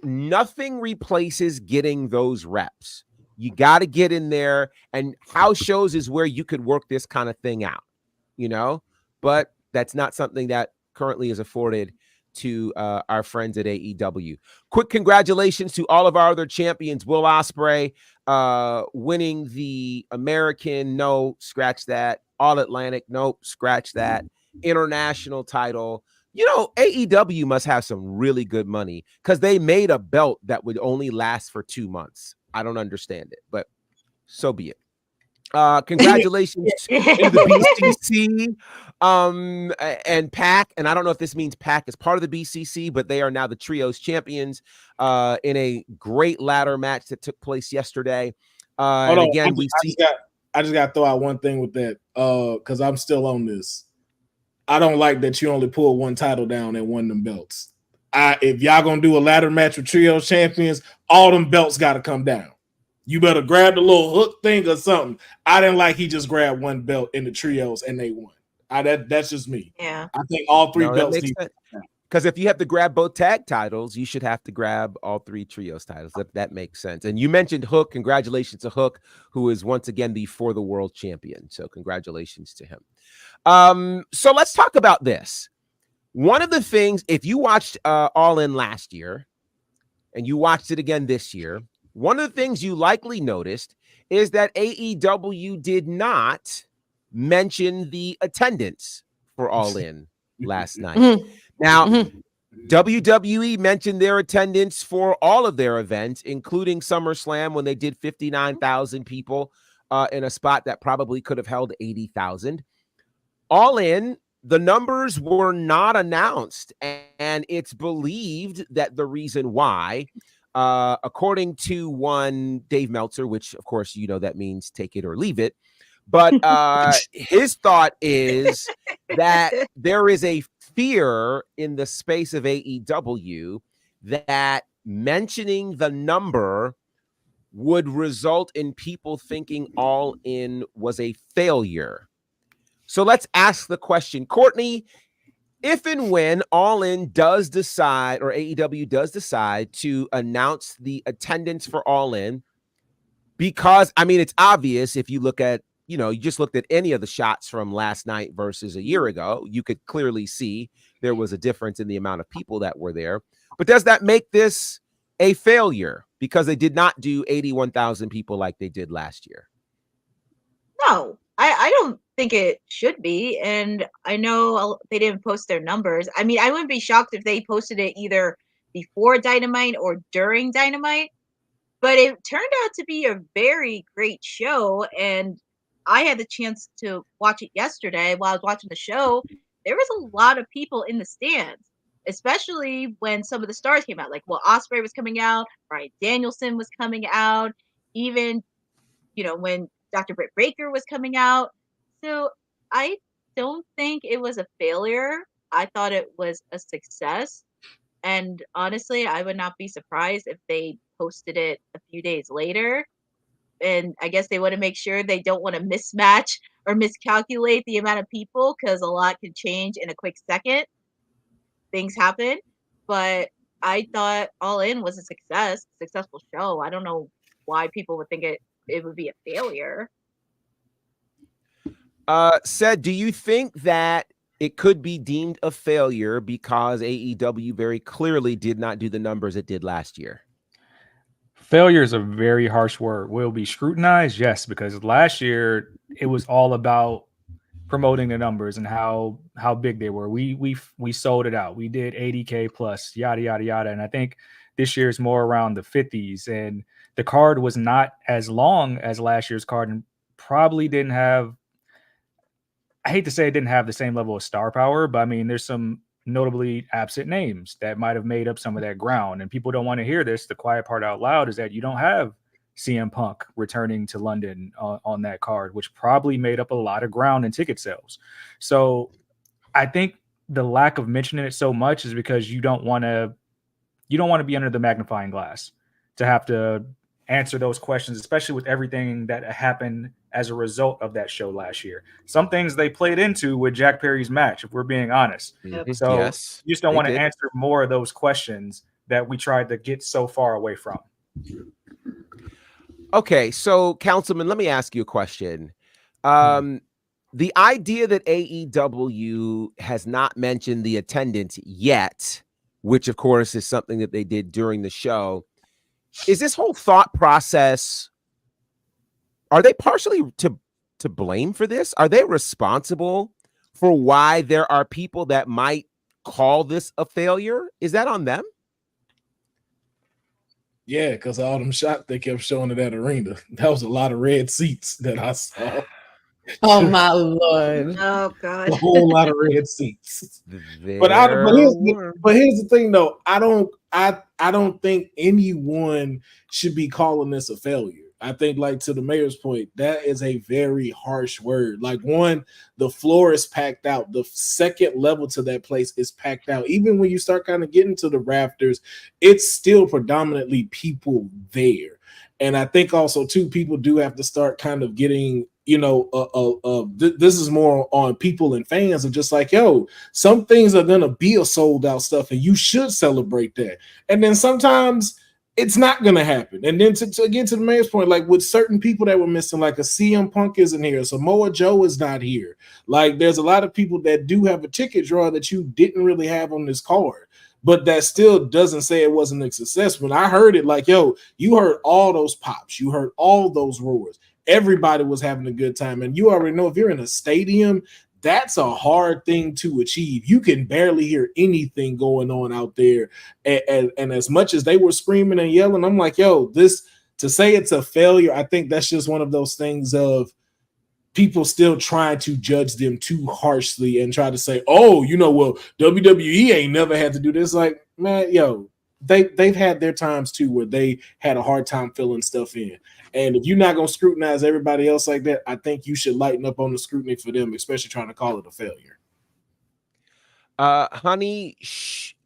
nothing replaces getting those reps. You got to get in there, and house shows is where you could work this kind of thing out, but that's not something that currently is afforded to our friends at AEW. Quick congratulations to all of our other champions. Will Ospreay winning the American, no, scratch that. All Atlantic, nope, scratch that. International title. AEW must have some really good money because they made a belt that would only last for 2 months. I don't understand it, but so be it. Congratulations to the BCC and PAC. And I don't know if this means PAC is part of the BCC, but they are now the Trios champions in a great ladder match that took place yesterday. Hold on. Again, I just got to throw out one thing with that because I'm still on this. I don't like that you only pulled one title down and won them belts. If y'all gonna do a ladder match with Trios champions, all them belts got to come down. You better grab the little hook thing or something. I didn't like he just grabbed one belt in the Trios and they won. That's just me. Yeah, I think all three belts need. Because if you have to grab both tag titles, you should have to grab all 3 Trios titles. That makes sense. And you mentioned Hook. Congratulations to Hook, who is once again the For the World champion. So congratulations to him. So let's talk about this. One of the things, if you watched All In last year and you watched it again this year, one of the things you likely noticed is that AEW did not mention the attendance for All In last night. Now, WWE mentioned their attendance for all of their events, including SummerSlam when they did 59,000 people in a spot that probably could have held 80,000. All In, the numbers were not announced, and it's believed that the reason why, according to one Dave Meltzer, which of course that means take it or leave it, but his thought is that there is a fear in the space of AEW that mentioning the number would result in people thinking All In was a failure. So let's ask the question, Courtney, if and when All In does decide, or AEW does decide to announce the attendance for All In, because, it's obvious if you look at, you just looked at any of the shots from last night versus a year ago, you could clearly see there was a difference in the amount of people that were there. But does that make this a failure because they did not do 81,000 people like they did last year? No, I don't think it should be. And I know they didn't post their numbers. I wouldn't be shocked if they posted it either before Dynamite or during Dynamite. But it turned out to be a very great show. And I had the chance to watch it yesterday while I was watching the show. There was a lot of people in the stands, especially when some of the stars came out. Like, Ospreay was coming out, Bryan Danielson was coming out, even, when Dr. Britt Baker was coming out. So I don't think it was a failure. I thought it was a success. And honestly, I would not be surprised if they posted it a few days later. And I guess they want to make sure they don't want to mismatch or miscalculate the amount of people because a lot can change in a quick second. Things happen. But I thought All In was a successful show. I don't know why people would think it would be a failure. Said, do you think that it could be deemed a failure because AEW very clearly did not do the numbers it did last year? Failure is a very harsh word. Will be scrutinized? Yes, because last year it was all about promoting the numbers and how big they were. We sold it out. We did 80K plus, yada, yada, yada. And I think this year is more around the 50s. And the card was not as long as last year's card and probably didn't have, I hate to say it didn't have the same level of star power, but there's some notably absent names that might have made up some of that ground. And people don't want to hear this. The quiet part out loud is that you don't have CM Punk returning to London on that card, which probably made up a lot of ground in ticket sales. So I think the lack of mentioning it so much is because you don't want to be under the magnifying glass to have to answer those questions, especially with everything that happened as a result of that show last year. Some things they played into with Jack Perry's match, if we're being honest. So Yes, you just don't they want to did. answer more of those questions that we tried to get so far away from. Okay, so Councilman, let me ask you a question. The idea that AEW has not mentioned the attendance yet, which of course is something that they did during the show, is this whole thought process, are they partially to blame for this? Are they responsible for why there are people that might call this a failure? Is that on them? Yeah, because all them shots they kept showing at that arena. That was a lot of red seats that I saw. Oh my Lord. Oh God. A whole lot of red seats. But here's the thing though. I don't think anyone should be calling this a failure. I think, like, to the mayor's point, that is a very harsh word. Like, one, the floor is packed out. The second level to that place is packed out. Even when you start kind of getting to the rafters, it's still predominantly people there. And I think also, too, people do have to start kind of getting, this is more on people and fans of just like, yo, some things are going to be a sold out stuff and you should celebrate that. And then sometimes it's not going to happen. And then to the mayor's point, like with certain people that were missing, like a CM Punk isn't here. Samoa Joe is not here. Like there's a lot of people that do have a ticket draw that you didn't really have on this card. But that still doesn't say it wasn't a success. When I heard it, like, yo, you heard all those pops. You heard all those roars. Everybody was having a good time. And you already know if you're in a stadium, that's a hard thing to achieve. You can barely hear anything going on out there. And as much as they were screaming and yelling, I'm like, yo, this, to say it's a failure, I think that's just one of those things of people still trying to judge them too harshly and try to say, oh, well, WWE ain't never had to do this. Like, man, yo, they've had their times too where they had a hard time filling stuff in. And if you're not going to scrutinize everybody else like that, I think you should lighten up on the scrutiny for them, especially trying to call it a failure. Honey,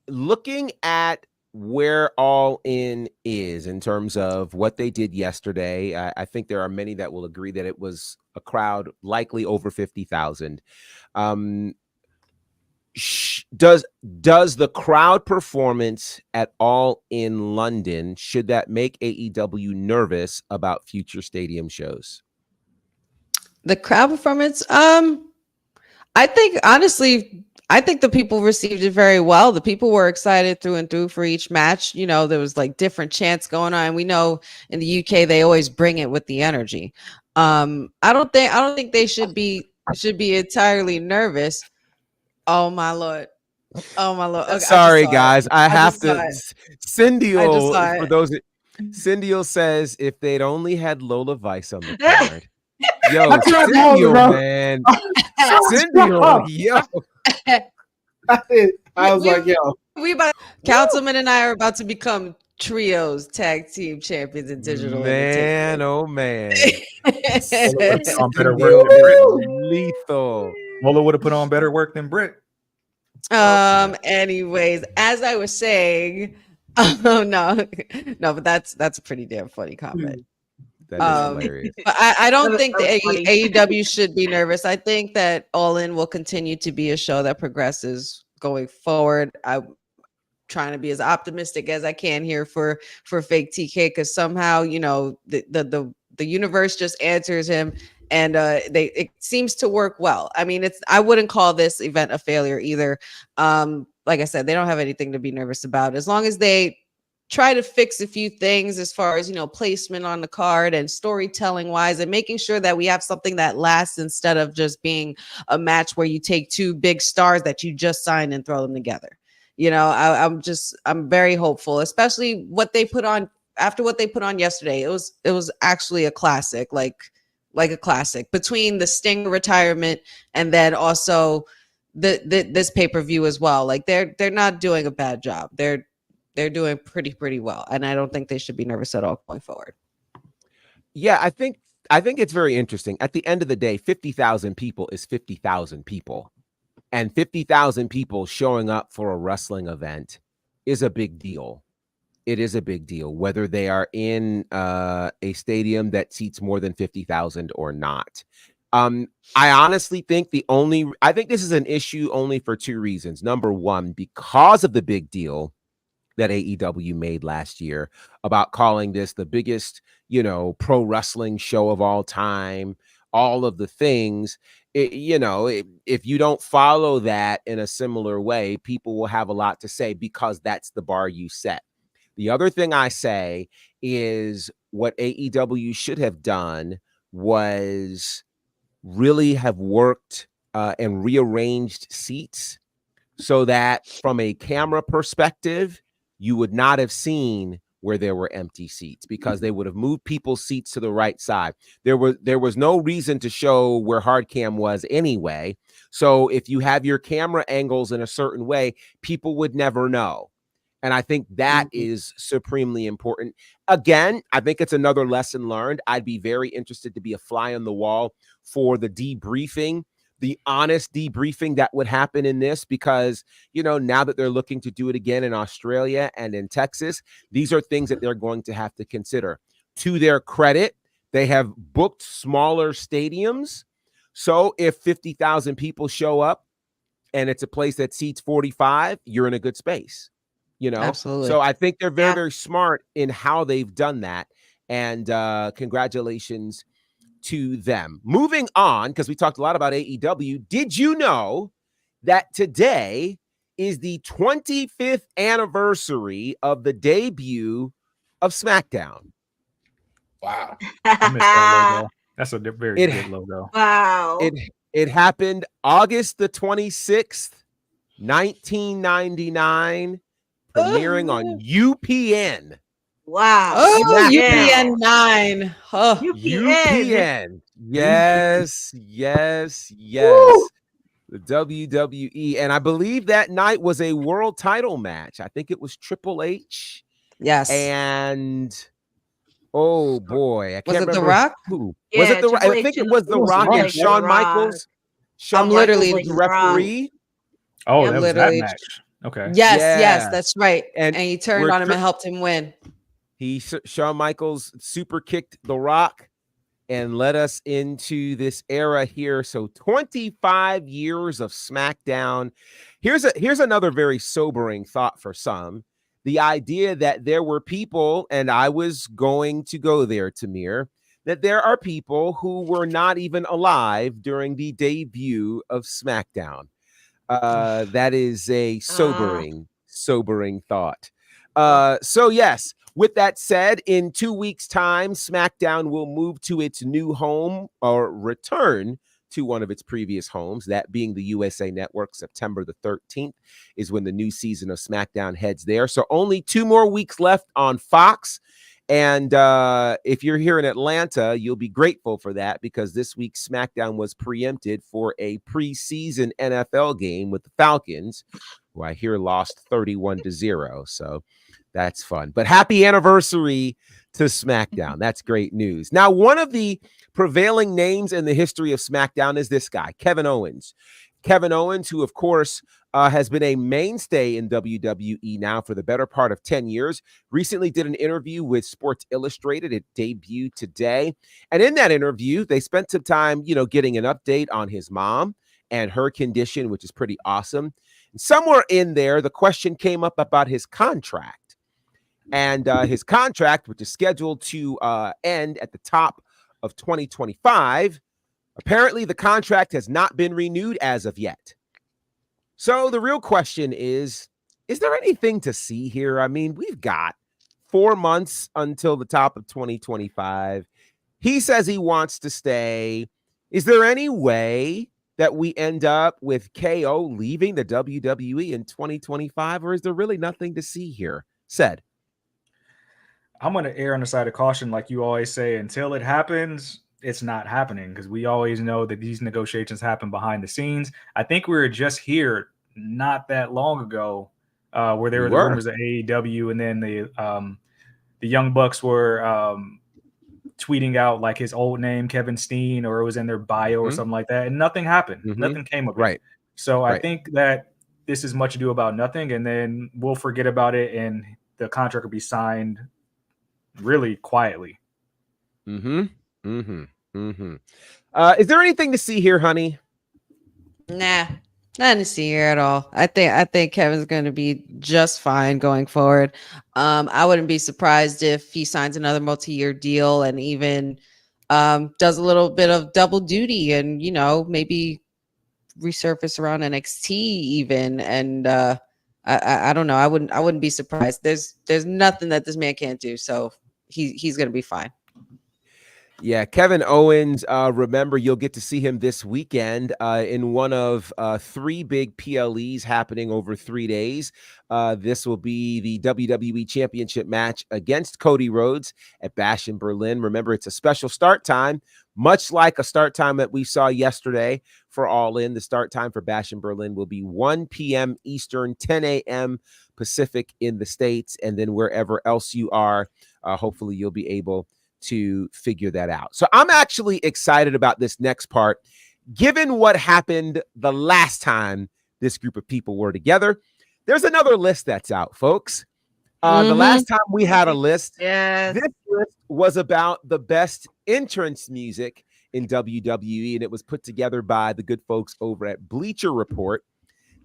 looking at where All In is in terms of what they did yesterday, I think there are many that will agree that it was a crowd likely over 50,000. Does the crowd performance at All In London, should that make AEW nervous about future stadium shows? The crowd performance, I think honestly, I think the people received it very well. The people were excited through and through for each match. There was like different chants going on. We know in the UK they always bring it with the energy. I don't think they should be entirely nervous. Oh my Lord. Oh my Lord. Okay, sorry guys, I have to. Cindy for those, Cindy says if they'd only had Lola Vice on the card. Yo, Cindy, man. Cindy, yo. I was like, yo. Councilman and I are about to become trios tag team champions in digital. Man, oh man. Lethal. Lola would have put on better work than Britt. Anyways, as I was saying, no, but that's a pretty damn funny comment. That is hilarious. But I don't think the AEW should be nervous. I think that All In will continue to be a show that progresses going forward. I'm trying to be as optimistic as I can here for fake TK, because somehow the universe just answers him, and it seems to work well. I mean, I wouldn't call this event a failure either. Like I said, they don't have anything to be nervous about as long as they try to fix a few things as far as placement on the card and storytelling wise, and making sure that we have something that lasts instead of just being a match where you take two big stars that you just signed and throw them together. I'm very hopeful, especially what they put on after what they put on yesterday. It was actually a classic, like a classic, between the Sting retirement and then also this pay-per-view as well. Like they're not doing a bad job. They're doing pretty well, and I don't think they should be nervous at all going forward. Yeah, I think it's very interesting. At the end of the day, 50,000 people is 50,000 people, and 50,000 people showing up for a wrestling event is a big deal. it is a big deal, whether they are in a stadium that seats more than 50,000 or not. I honestly think I think this is an issue only for two reasons. Number one, because of the big deal that AEW made last year about calling this the biggest, pro wrestling show of all time, all of the things. If you don't follow that in a similar way, people will have a lot to say because that's the bar you set. The other thing I say is what AEW should have done was really have worked and rearranged seats so that from a camera perspective, you would not have seen where there were empty seats because they would have moved people's seats to the right side. There was no reason to show where hard cam was anyway. So if you have your camera angles in a certain way, people would never know. And I think that is supremely important. Again, I think it's another lesson learned. I'd be very interested to be a fly on the wall for the debriefing, the honest debriefing that would happen in this, because, now that they're looking to do it again in Australia and in Texas, these are things that they're going to have to consider. To their credit, they have booked smaller stadiums. So if 50,000 people show up and it's a place that seats 45, you're in a good space. Absolutely. So I think they're very, very smart in how they've done that. And congratulations to them. Moving on, because we talked a lot about AEW. Did you know that today is the 25th anniversary of the debut of SmackDown? Wow. I missed that logo. That's a very good logo. Wow. It happened August the 26th, 1999. Premiering on UPN. Wow. Oh, UPN 9. Oh. UPN. Yes. Woo! The WWE. And I believe that night was a world title match. I think it was Triple H. Yes. And oh boy, I can't remember. Was it The Rock? Who? Yeah, Was it The Rock? I think it was The Rock and Shawn Michaels. Shawn Michaels was the referee. Oh, that was that match. Okay. Yes, that's right. And he turned on him and helped him win. Shawn Michaels super kicked The Rock and led us into this era here. So 25 years of SmackDown. Here's another very sobering thought for some. The idea that there were people, and I was going to go there, Tamir, that there are people who were not even alive during the debut of SmackDown. That is a sobering thought. So yes, with that said, in 2 weeks' time, SmackDown will move to its new home or return to one of its previous homes, that being the USA Network. September the 13th is when the new season of SmackDown heads there. So only 2 more weeks left on Fox. And if you're here in Atlanta, you'll be grateful for that, because this week's SmackDown was preempted for a preseason NFL game with the Falcons, who I hear lost 31-0. So that's fun. But happy anniversary to SmackDown. That's great news. Now, one of the prevailing names in the history of SmackDown is this guy, Kevin Owens. Kevin Owens, who, of course, has been a mainstay in WWE now for the better part of 10 years, recently did an interview with Sports Illustrated. It debuted today. And in that interview, they spent some time, getting an update on his mom and her condition, which is pretty awesome. And somewhere in there, the question came up about his contract. And his contract, which is scheduled to end at the top of 2025, apparently the contract has not been renewed as of yet. So the real question is there anything to see here? I mean, we've got 4 months until the top of 2025. He says he wants to stay. Is there any way that we end up with KO leaving the WWE in 2025, or is there really nothing to see here? Said. I'm going to err on the side of caution, like you always say. Until it happens, it's not happening, because we always know that these negotiations happen behind the scenes. I think we were just here not that long ago where there were the rumors of AEW, and then the Young Bucks were tweeting out like his old name, Kevin Steen, or it was in their bio or something like that, and nothing happened. Nothing came of it. So I think that this is much ado about nothing, and then we'll forget about it in the contract will be signed really quietly. Is there anything to see here, honey? Nah, nothing to see here at all. I think Kevin's going to be just fine going forward. I wouldn't be surprised if he signs another multi-year deal and even does a little bit of double duty and, you know, maybe resurface around NXT even. And I don't know. I wouldn't be surprised. There's nothing that this man can't do. So he's going to be fine. Yeah, Kevin Owens, remember, you'll get to see him this weekend in one of 3 big PLEs happening over 3 days. This will be the WWE Championship match against Cody Rhodes at Bash in Berlin. Remember, it's a special start time, much like a start time that we saw yesterday for All In. The start time for Bash in Berlin will be 1 p.m. Eastern, 10 a.m. Pacific in the States, and then wherever else you are, hopefully you'll be able to figure that out. So I'm actually excited about this next part, given what happened the last time this group of people were together. There's another list that's out, folks. The last time we had a list, this list was about the best entrance music in WWE, and it was put together by the good folks over at Bleacher Report.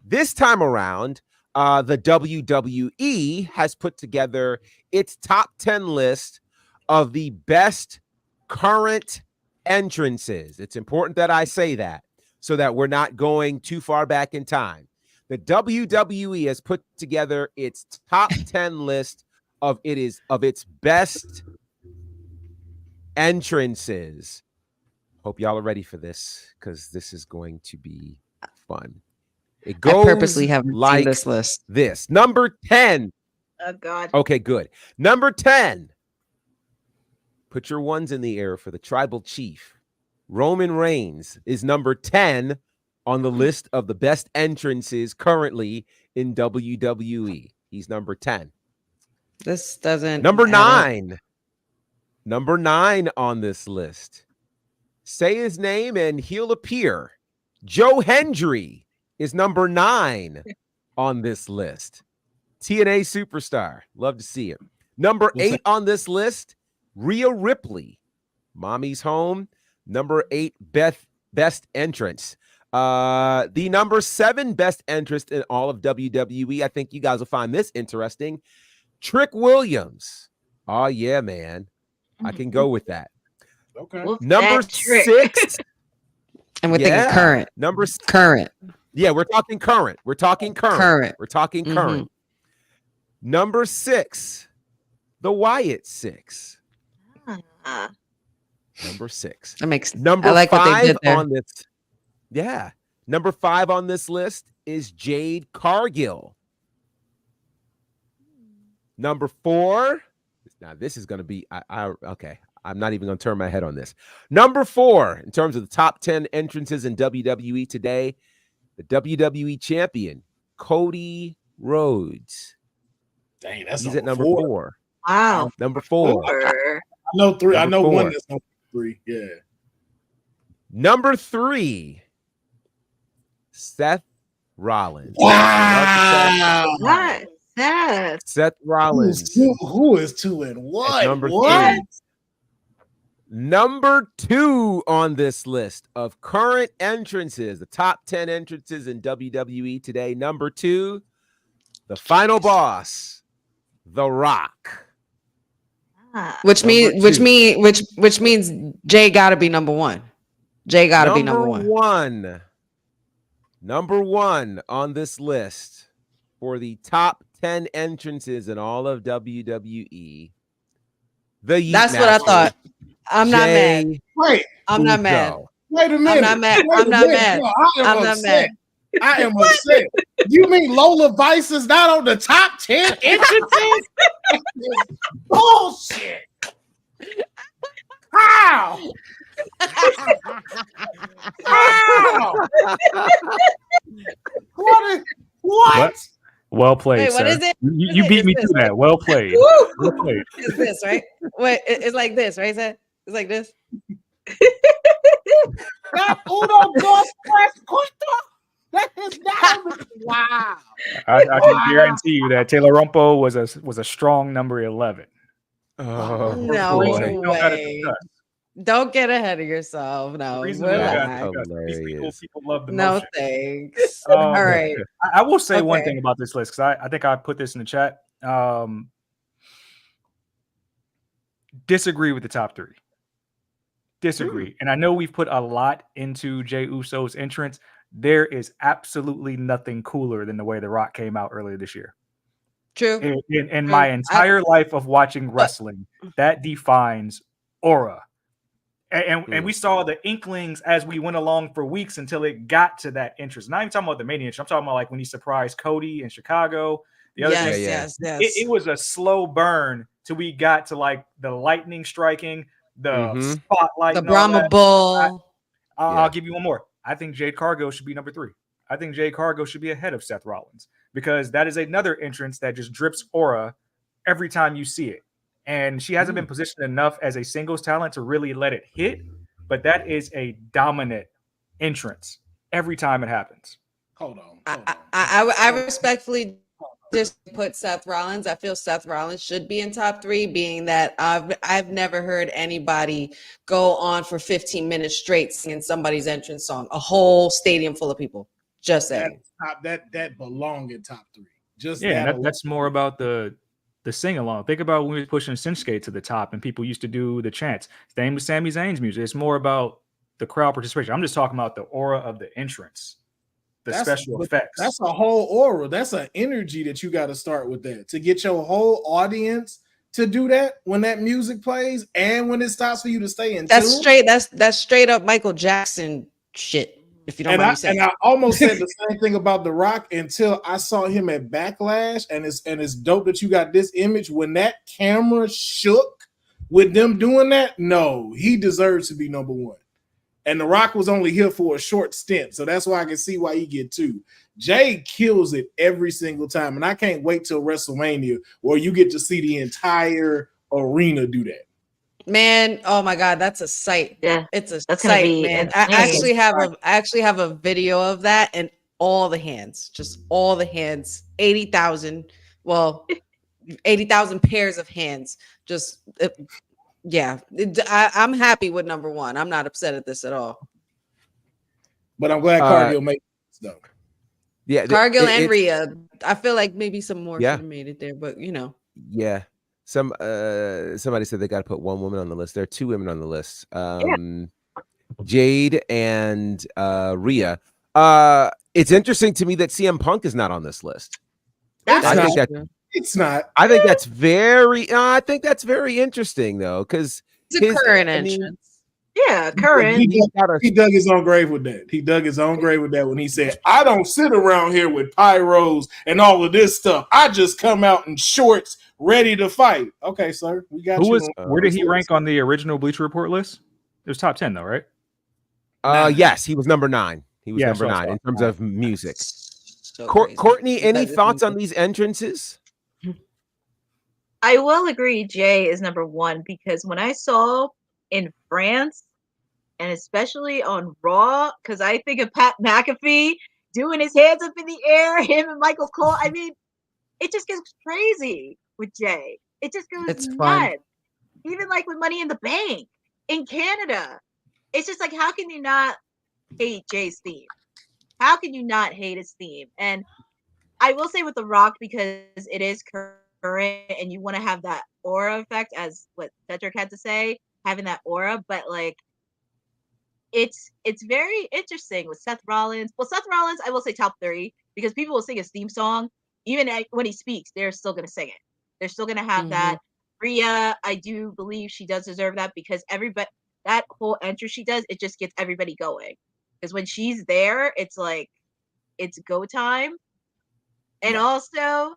This time around, the WWE has put together its top 10 list of the best current entrances. It's important that I say that so that we're not going too far back in time. The WWE has put together its top 10 list of its best entrances. Hope y'all are ready for this, because this is going to be fun. It goes I purposely haven't like seen this list. this. Number 10. Oh God. Okay, good. Number 10. Put your ones in the air for the tribal chief. Roman Reigns is number 10 on the list of the best entrances currently in WWE. He's number 10. This doesn't. Number 9. Number 9 on this list. Say his name and he'll appear. Joe Hendry is number 9 on this list. TNA superstar. Love to see him. Number 8 on this list. Rhea Ripley, Mommy's Home, number 8 best entrance. The number 7 best entrance in all of WWE. I think you guys will find this interesting. Trick Williams. Oh yeah, man. I can go with that. Okay. Number 6. And we're thinking current. Current. Yeah, we're talking current. We're talking current. We're talking current. Number 6. The Wyatt 6. Number 6. That makes number I like 5 what they did there. on this. Yeah. Number 5 on this list is Jade Cargill. Number 4. Now this is going to be okay. I'm not even going to turn my head on this. Number 4 in terms of the top 10 entrances in WWE today, the WWE champion Cody Rhodes. Dang, that's he's at number 4. Wow. Number 4. I know 3. I know 1 that's number 3. Yeah. Number 3. Seth Rollins. Wow. What? Seth Rollins. Who is 2 and 1? Number what? 3. Number 2 on this list of current entrances, the top 10 entrances in WWE today. Number 2, the final boss, The Rock. Which means Jay got to be number 1. Jay got to be number 1. Number 1 on this list for the top 10 entrances in all of WWE. The Yeet That's Master, what I thought. I'm not Jay mad. Wait. I'm not mad. Wait a minute. I'm not mad. Wait I'm a not minute. mad. No, I'm not mad. I am upset. You mean Lola Vice is not on the top 10 entrances? Bullshit. How? How? What? Well played, Wait, sir. what is it? You beat me to that. Well played. Well played. It's this, right? Wait, it's like this, right? It's like this. That Uno dos tres cuatro. That is not. Wow. I can guarantee you that Taylor Rumpo was a strong number 11. Oh, No The reason we boy. don't gotta way. discuss. Don't get ahead of yourself. The No, reason we don't That's gotta relax. discuss. These hilarious. people love the No motion. thanks. Um, All right. I will say one Okay. thing about this list because I think I put this in the chat. Disagree with the top three. Disagree. And I know we've put a lot into Jey Uso's entrance. There is absolutely nothing cooler than the way The Rock came out earlier this year. True. In my entire life of watching wrestling, that defines aura. And we saw the inklings as we went along for weeks until it got to that entrance. Not even talking about the main entrance. I'm talking about like when he surprised Cody in Chicago. The other thing, Yes. it was a slow burn till we got to like the lightning striking, the spotlight, The and all Brahma that. Bull. I'll give you one more. I think Jade Cargill should be number 3. I think Jade Cargill should be ahead of Seth Rollins because that is another entrance that just drips aura every time you see it. And she hasn't been positioned enough as a singles talent to really let it hit, but that is a dominant entrance every time it happens. Hold on. I respectfully just put Seth Rollins. I feel Seth Rollins should be in top 3, being that I've never heard anybody go on for 15 minutes straight singing somebody's entrance song. A whole stadium full of people. Just saying. That belong in top 3. Just that's more about the sing along. Think about when we were pushing Shinsuke to the top and people used to do the chants. Same with Sami Zayn's music. It's more about the crowd participation. I'm just talking about the aura of the entrance, special effects. That's a whole aura. That's an energy that you got to start with that to get your whole audience to do that when that music plays and when it stops for you to stay in tune. That's straight up Michael Jackson shit. If you don't mind me saying. And I almost said the same thing about The Rock until I saw him at Backlash, and it's dope that you got this image. When that camera shook with them doing that, no, he deserves to be number 1. And The Rock was only here for a short stint, so that's why I can see why he get 2. Jay kills it every single time, and I can't wait till WrestleMania where you get to see the entire arena do that. Man, oh my God, that's a sight. Yeah, it's a that's sight, man. I insane. actually have a video of that, and all the hands, just all the hands, 80,000 pairs of hands. I'm happy with number 1. I'm not upset at this at all. But I'm glad Cargill made this though. Yeah, Cargill and Rhea. I feel like maybe some more Yeah. should have made it there, but you know. Yeah. Somebody said they got to put one woman on the list. There are 2 women on the list. Jade and Rhea. It's interesting to me that CM Punk is not on this list. It's not. I think that's very interesting though, because it's a current entrance. Yeah, current. He dug his own grave with that. He dug his own grave with that when he said, I don't sit around here with pyros and all of this stuff. I just come out in shorts ready to fight. Okay, sir. We got where did he rank on the original Bleacher Report list? It was top 10 though, right? Yes, he was number 9. He was number 9 in terms of music. So Courtney, any thoughts on these entrances? I will agree Jay is number 1 because when I saw in France and especially on Raw, because I think of Pat McAfee doing his hands up in the air, him and Michael Cole. I mean, it just gets crazy with Jay. It just goes nuts. Fun. Even like with Money in the Bank in Canada. It's just like, how can you not hate Jay's theme? How can you not hate his theme? And I will say with The Rock, because it is current and you want to have that aura effect, as what Cedric had to say, having that aura, but like it's very interesting with Seth Rollins. Well, Seth Rollins, I will say top 3 because people will sing his theme song. Even when he speaks, they're still going to sing it. They're still going to have that. Rhea, I do believe she does deserve that because everybody, that whole entry she does, it just gets everybody going. Because when she's there, it's like, it's go time. And also,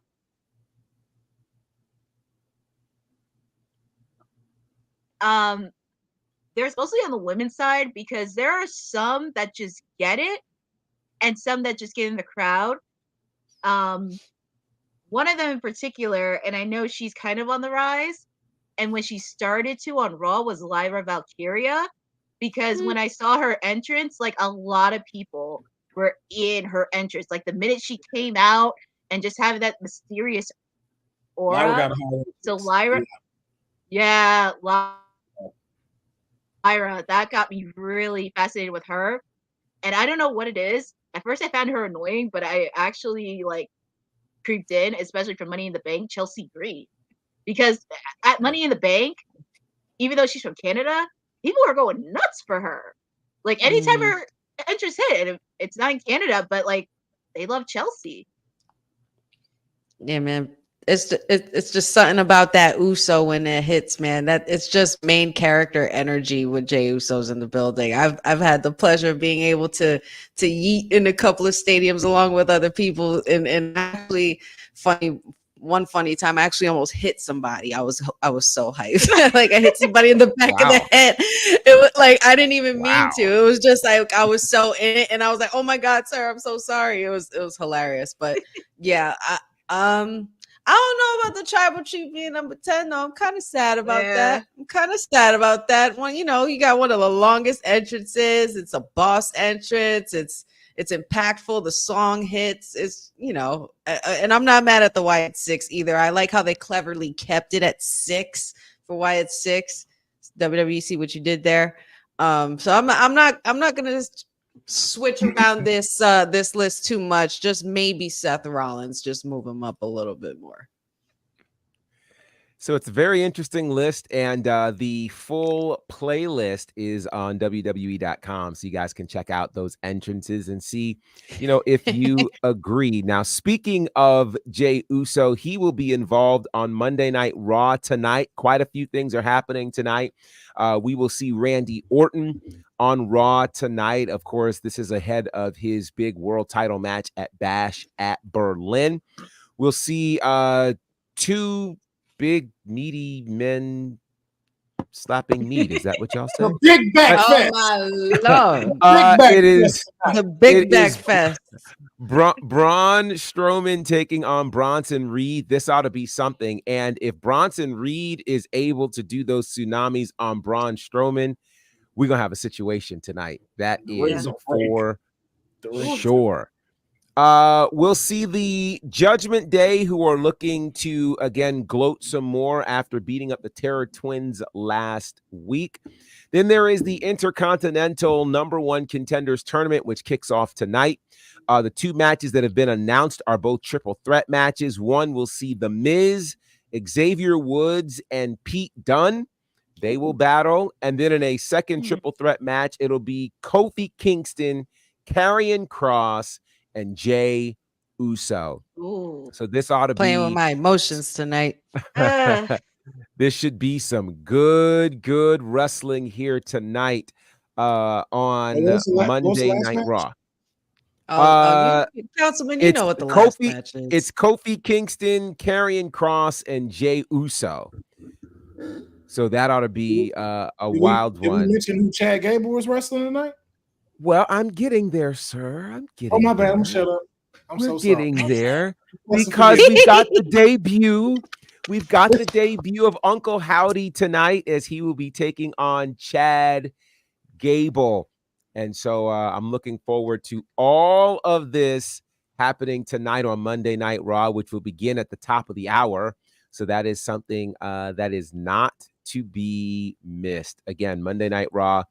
there's also on the women's side because there are some that just get it and some that just get in the crowd. One of them in particular, and I know she's kind of on the rise, and when she started to on Raw was Lyra Valkyria, because when I saw her entrance, like a lot of people were in her entrance. Like the minute she came out and just having that mysterious Lyra aura. got a hard So Lyra, yeah, Lyra, that got me really fascinated with her. And I don't know what it is. At first I found her annoying, but I actually like creeped in, especially for Money in the Bank, Chelsea Green. Because at Money in the Bank, even though she's from Canada, people are going nuts for her. Like anytime her entrance hit, and it's not in Canada, but like they love Chelsea. Yeah, man. It's just something about that Uso when it hits, man. That it's just main character energy with Jey Uso's in the building. I've had the pleasure of being able to yeet in a couple of stadiums along with other people, and actually one funny time I actually almost hit somebody. I was so hyped. Like I hit somebody in the back of the head. It was like I didn't even mean to. It was just like I was so in it, and I was like, "Oh my God, sir, I'm so sorry." It was hilarious. But yeah, I don't know about the tribal chief being number 10, though. I'm kind of sad about that. I'm kind of sad about that. One, you got one of the longest entrances. It's a boss entrance. It's impactful. The song hits. It's, and I'm not mad at the Wyatt 6 either. I like how they cleverly kept it at 6 for Wyatt 6. WWE, see what you did there. So I'm not gonna switch around this list too much. Just maybe Seth Rollins, just move him up a little bit more. So it's a very interesting list, and the full playlist is on WWE.com, so you guys can check out those entrances and see, if you agree. Now, speaking of Jey Uso, he will be involved on Monday Night Raw tonight. Quite a few things are happening tonight. We will see Randy Orton on Raw tonight. Of course, this is ahead of his big world title match at Bash at Berlin. We'll see two big meaty men slapping meat. Is that what y'all say? The big back fest. Oh my Lord. It is the big back fest. Braun Strowman taking on Bronson Reed. This ought to be something. And if Bronson Reed is able to do those tsunamis on Braun Strowman, we're gonna have a situation tonight. That is for sure. We'll see the Judgment Day, who are looking to again gloat some more after beating up the Terror Twins last week. Then there is the Intercontinental #1 Contenders Tournament, which kicks off tonight. The two matches that have been announced are both triple threat matches. One will see The Miz, Xavier Woods, and Pete Dunne. They will battle. And then in a second triple threat match, it'll be Kofi Kingston, Karrion Kross, and Jey Uso. Ooh. So this ought to Playing be with my emotions tonight. This should be some good wrestling here tonight on Monday Night match? Raw. Councilman, you know what the last match is. It's Kofi Kingston, Karrion Kross, and Jey Uso. So that ought to be a wild one. Did we mention who Chad Gable was wrestling tonight? Well, I'm getting there, sir. I'm getting. Oh my bad. there. I'm shut up. We're getting there because we've got the debut. We've got the debut of Uncle Howdy tonight, as he will be taking on Chad Gable. And so I'm looking forward to all of this happening tonight on Monday Night Raw, which will begin at the top of the hour. So that is something that is not to be missed. Again, Monday Night Raw,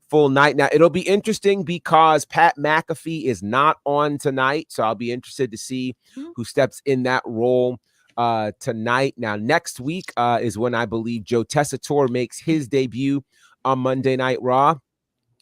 full night. Now, it'll be interesting because Pat McAfee is not on tonight. So I'll be interested to see who steps in that role tonight. Now, next week is when I believe Joe Tessitore makes his debut on Monday Night Raw.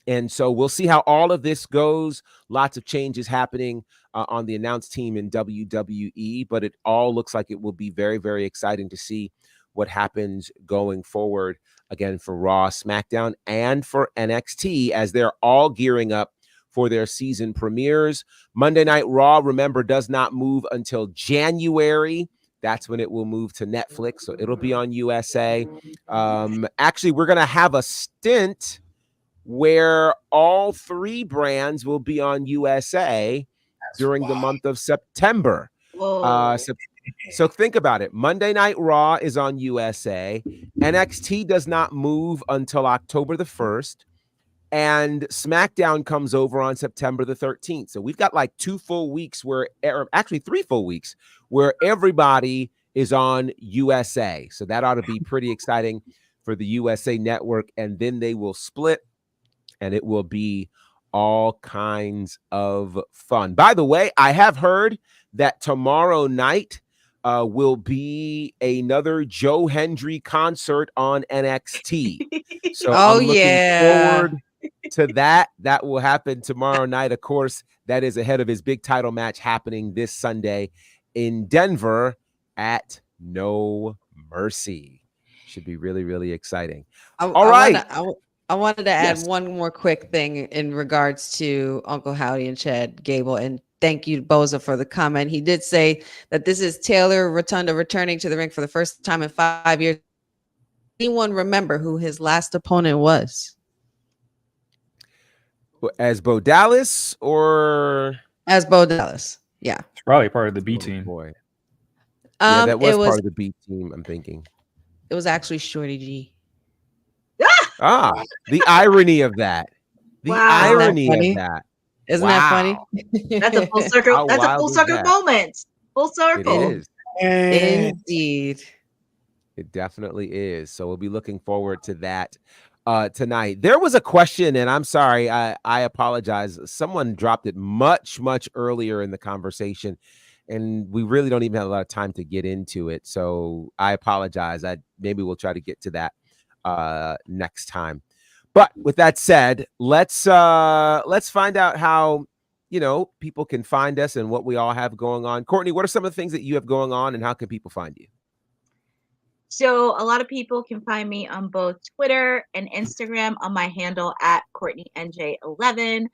And so we'll see how all of this goes. Lots of changes happening on the announced team in WWE, but it all looks like it will be very, very exciting to see what happens going forward, again, for Raw, SmackDown, and for NXT, as they're all gearing up for their season premieres. Monday Night Raw, remember, does not move until January. That's when it will move to Netflix, so it'll be on USA. Actually, we're going to have a stint where all three brands will be on USA during the month of September. So think about it. Monday Night Raw is on USA. NXT does not move until October the 1st. And SmackDown comes over on September the 13th. So we've got like 2 full weeks or actually 3 full weeks where everybody is on USA. So that ought to be pretty exciting for the USA Network. And then they will split and it will be all kinds of fun. By the way, I have heard that tomorrow night will be another Joe Hendry concert on NXT. So I'm looking forward to that. That will happen tomorrow night. Of course, that is ahead of his big title match happening this Sunday in Denver at No Mercy. Should be really, really exciting. All right. I wanted to add one more quick thing in regards to Uncle Howdy and Chad Gable. And thank you, Boza, for the comment. He did say that this is Taylor Rotunda returning to the ring for the first time in 5 years. Anyone remember who his last opponent was? As Bo Dallas or? As Bo Dallas, yeah. It's probably part of the B team. Boy. Yeah, that was part of the B team, I'm thinking. It was actually Shorty G. The irony of that. The irony of that. Isn't that funny? That's a full circle. That's a full circle moment. Full circle. It is. Indeed. It definitely is. So we'll be looking forward to that tonight. There was a question, and I'm sorry, I apologize. Someone dropped it much, much earlier in the conversation, and we really don't even have a lot of time to get into it. So I apologize. Maybe we'll try to get to that next time. But with that said, let's find out how people can find us and what we all have going on. Courtney, what are some of the things that you have going on, and how can people find you? So a lot of people can find me on both Twitter and Instagram on my handle at CourtneyNJ11.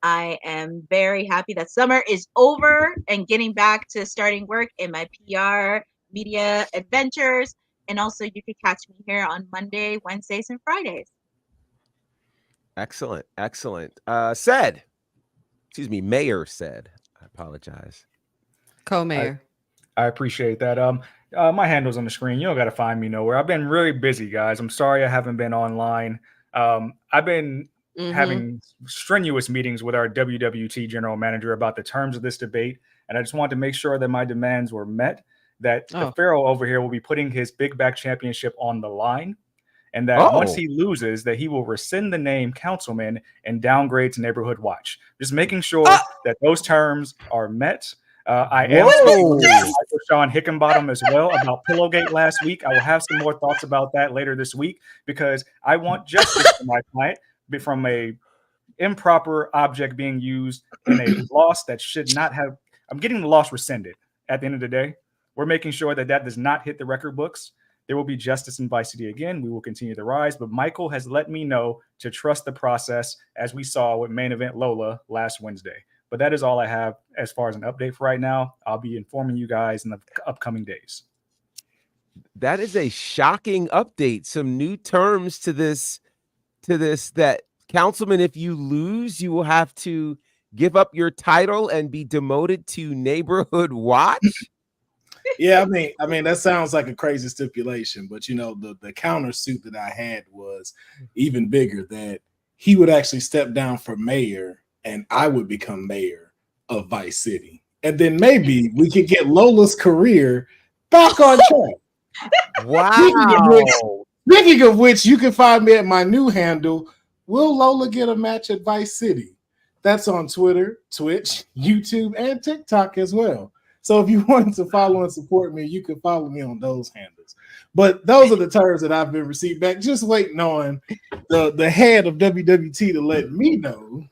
I am very happy that summer is over and getting back to starting work in my PR media adventures. And also you can catch me here on Monday, Wednesdays, and Fridays. Excellent. Mayor said. I apologize. Co-mayor. I appreciate that. My handle's on the screen. You don't got to find me nowhere. I've been really busy, guys. I'm sorry I haven't been online. I've been having strenuous meetings with our WWT general manager about the terms of this debate, and I just wanted to make sure that my demands were met, that the Pharaoh over here will be putting his Big Back Championship on the line, and that once he loses, that he will rescind the name Councilman and downgrade to Neighborhood Watch. Just making sure that those terms are met. I am speaking with Sean Hickenbottom as well about Pillowgate last week. I will have some more thoughts about that later this week, because I want justice for my client from a improper object being used in a loss that should not have. I'm getting the loss rescinded at the end of the day. We're making sure that does not hit the record books. There will be justice in Vice City again. We will continue to rise, but Michael has let me know to trust the process, as we saw with main event Lola last Wednesday. But that is all I have as far as an update for right now. I'll be informing you guys in the upcoming days. That is a shocking update. Some new terms to this, that Councilman, if you lose, you will have to give up your title and be demoted to Neighborhood Watch. Yeah, I mean that sounds like a crazy stipulation, but the counter suit that I had was even bigger, that he would actually step down for mayor and I would become mayor of Vice City. And then maybe we could get Lola's career back on track. Wow. Speaking of which, you can find me at my new handle, Will Lola Get a Match at Vice City? That's on Twitter, Twitch, YouTube, and TikTok as well. So if you wanted to follow and support me, you can follow me on those handles. But those are the terms that I've been received back. Just waiting on the head of WWT to let me know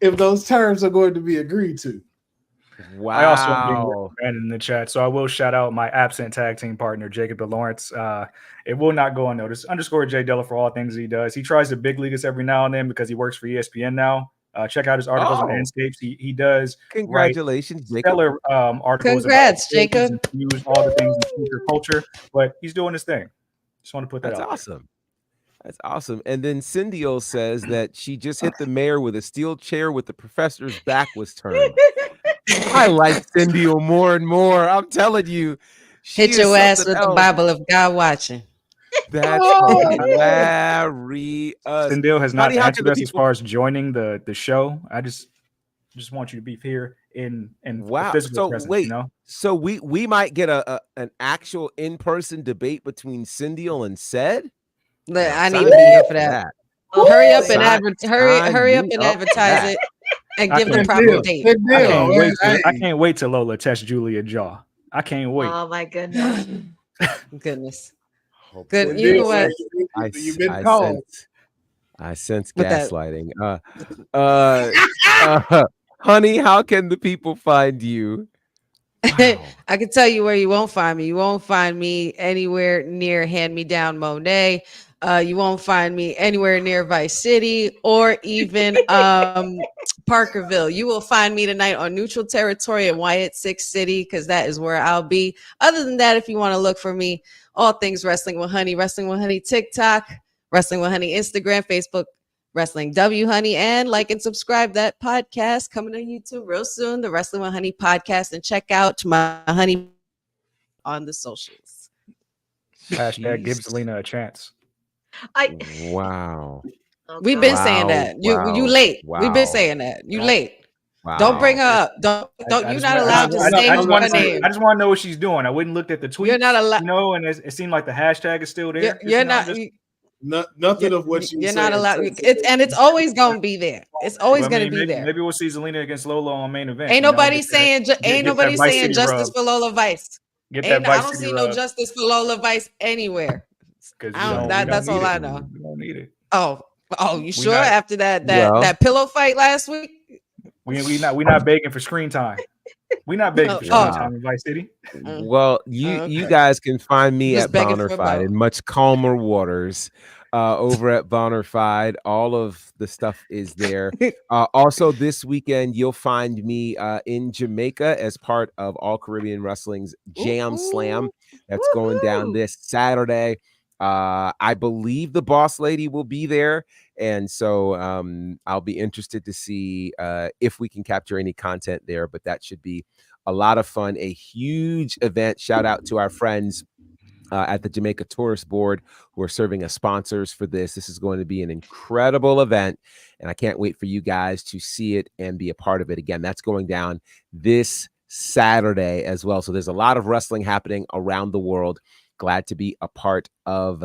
if those terms are going to be agreed to. Wow. I also am being recommended in the chat, so I will shout out my absent tag team partner, Jacob DeLawrence. It will not go unnoticed. _J Della for all things he does. He tries to big league us every now and then because he works for ESPN now. Check out his articles on Enscapes. He does. Congratulations, Jacob. Stellar articles. Congrats, Jacob. News, all the things in future culture, but he's doing his thing. Just want to put that out. That's awesome. That's awesome. And then Cindy says that she just hit the mayor with a steel chair with the professor's back was turned. I like Cindy more and more. I'm telling you. Hit your ass with the Bible of God watching. That's hilarious. Sindel has not Honey, how can answered the us as people- far as joining the show. I just want you to be here in the physical presence, you know? So we might get an actual in-person debate between Cindy and Sid. I need to be here for that. Hurry up and hurry up and advertise it and give the proper date. I can't wait till Lola tests Julia Jaw. I can't wait. Oh my goodness. Goodness. Good. You know what? I sense gaslighting. Honey, how can the people find you? Wow. I can tell you where you won't find me. You won't find me anywhere near Hand Me Down Monet. You won't find me anywhere near Vice City or even Parkerville. You will find me tonight on neutral territory in Wyatt 6 City because that is where I'll be. Other than that, if you want to look for me, all things Wrestling with Honey, Wrestling with Honey TikTok, Wrestling with Honey Instagram, Facebook, Wrestling W Honey, and like and subscribe that podcast coming on YouTube real soon, the Wrestling with Honey podcast, and check out my honey on the socials. Hashtag give Selena a chance. Wow. We've been saying that. You late. We've been saying that. You late. Wow. Don't bring her up. Don't. You're not allowed to say her name. I just want to know what she's doing. I wouldn't looked at the tweet. You're not allowed. You know, and it seemed like the hashtag is still there. You're not. Nothing of what you're not allowed. It's always going to be there. It's always going to be there. Maybe we'll see Zelina against Lola on main event. Ain't nobody saying justice for Lola Vice. I don't see no justice for Lola Vice anywhere. That's all I know. We don't need it. Oh, you sure? After that pillow fight last week, we not begging for screen time. We're not begging for screen time in Vice City. Well, you guys can find me at Bonafide in much calmer waters. Over at Bonafide, all of the stuff is there. Also, this weekend you'll find me in Jamaica as part of All Caribbean Wrestling's Jam Slam. That's going down this Saturday. I believe the boss lady will be there. And so I'll be interested to see if we can capture any content there, but that should be a lot of fun. A huge event. Shout out to our friends at the Jamaica Tourist Board who are serving as sponsors for this. This is going to be an incredible event, and I can't wait for you guys to see it and be a part of it. Again, that's going down this Saturday as well. So there's a lot of wrestling happening around the world. Glad to be a part of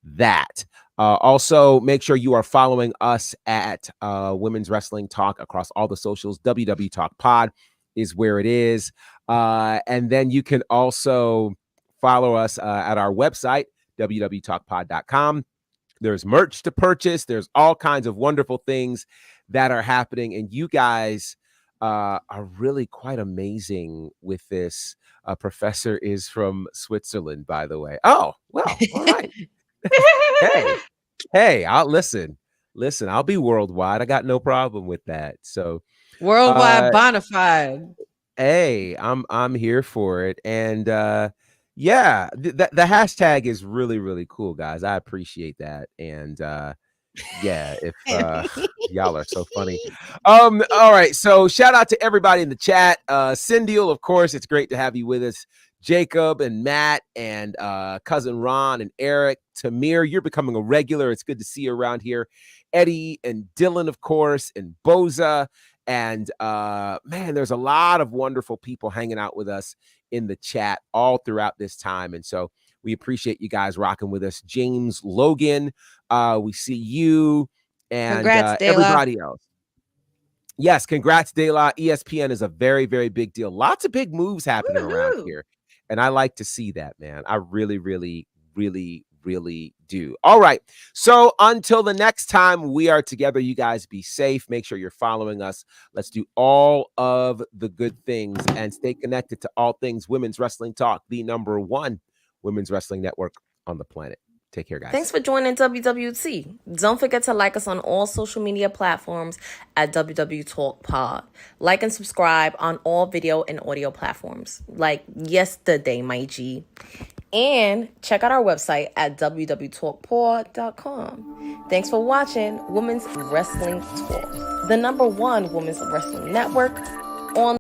that. Also, make sure you are following us at Women's Wrestling Talk across all the socials. WWTalkpod is where it is. And then you can also follow us at our website, wwtalkpod.com. There's merch to purchase. There's all kinds of wonderful things that are happening. And you guys are really quite amazing with this. Professor is from Switzerland, by the way. Oh, well, all right. Hey, I'll listen. I'll be worldwide. I got no problem with that. So worldwide bonafide. Hey, I'm here for it. And yeah, the hashtag is really, really cool, guys. I appreciate that. And yeah, if y'all are so funny. All right. So shout out to everybody in the chat. Cindial, of course, it's great to have you with us. Jacob and Matt and cousin Ron and Eric, Tamir, you're becoming a regular. It's good to see you around here. Eddie and Dylan, of course, and Boza. And man, there's a lot of wonderful people hanging out with us in the chat all throughout this time. And so we appreciate you guys rocking with us. James Logan, we see you and congrats, everybody else. Yes, congrats, De La. ESPN is a very, very big deal. Lots of big moves happening around here. And I like to see that, man. I really, really, really, really do. All right. So until the next time we are together, you guys be safe. Make sure you're following us. Let's do all of the good things and stay connected to All Things Women's Wrestling Talk, the #1 women's wrestling network on the planet. Take care, guys. Thanks for joining WWT. Don't forget to like us on all social media platforms at wwtalkpod. Like and subscribe on all video and audio platforms like yesterday, my G. And check out our website at wwtalkpod.com. Thanks for watching Women's Wrestling Talk, the #1 women's wrestling network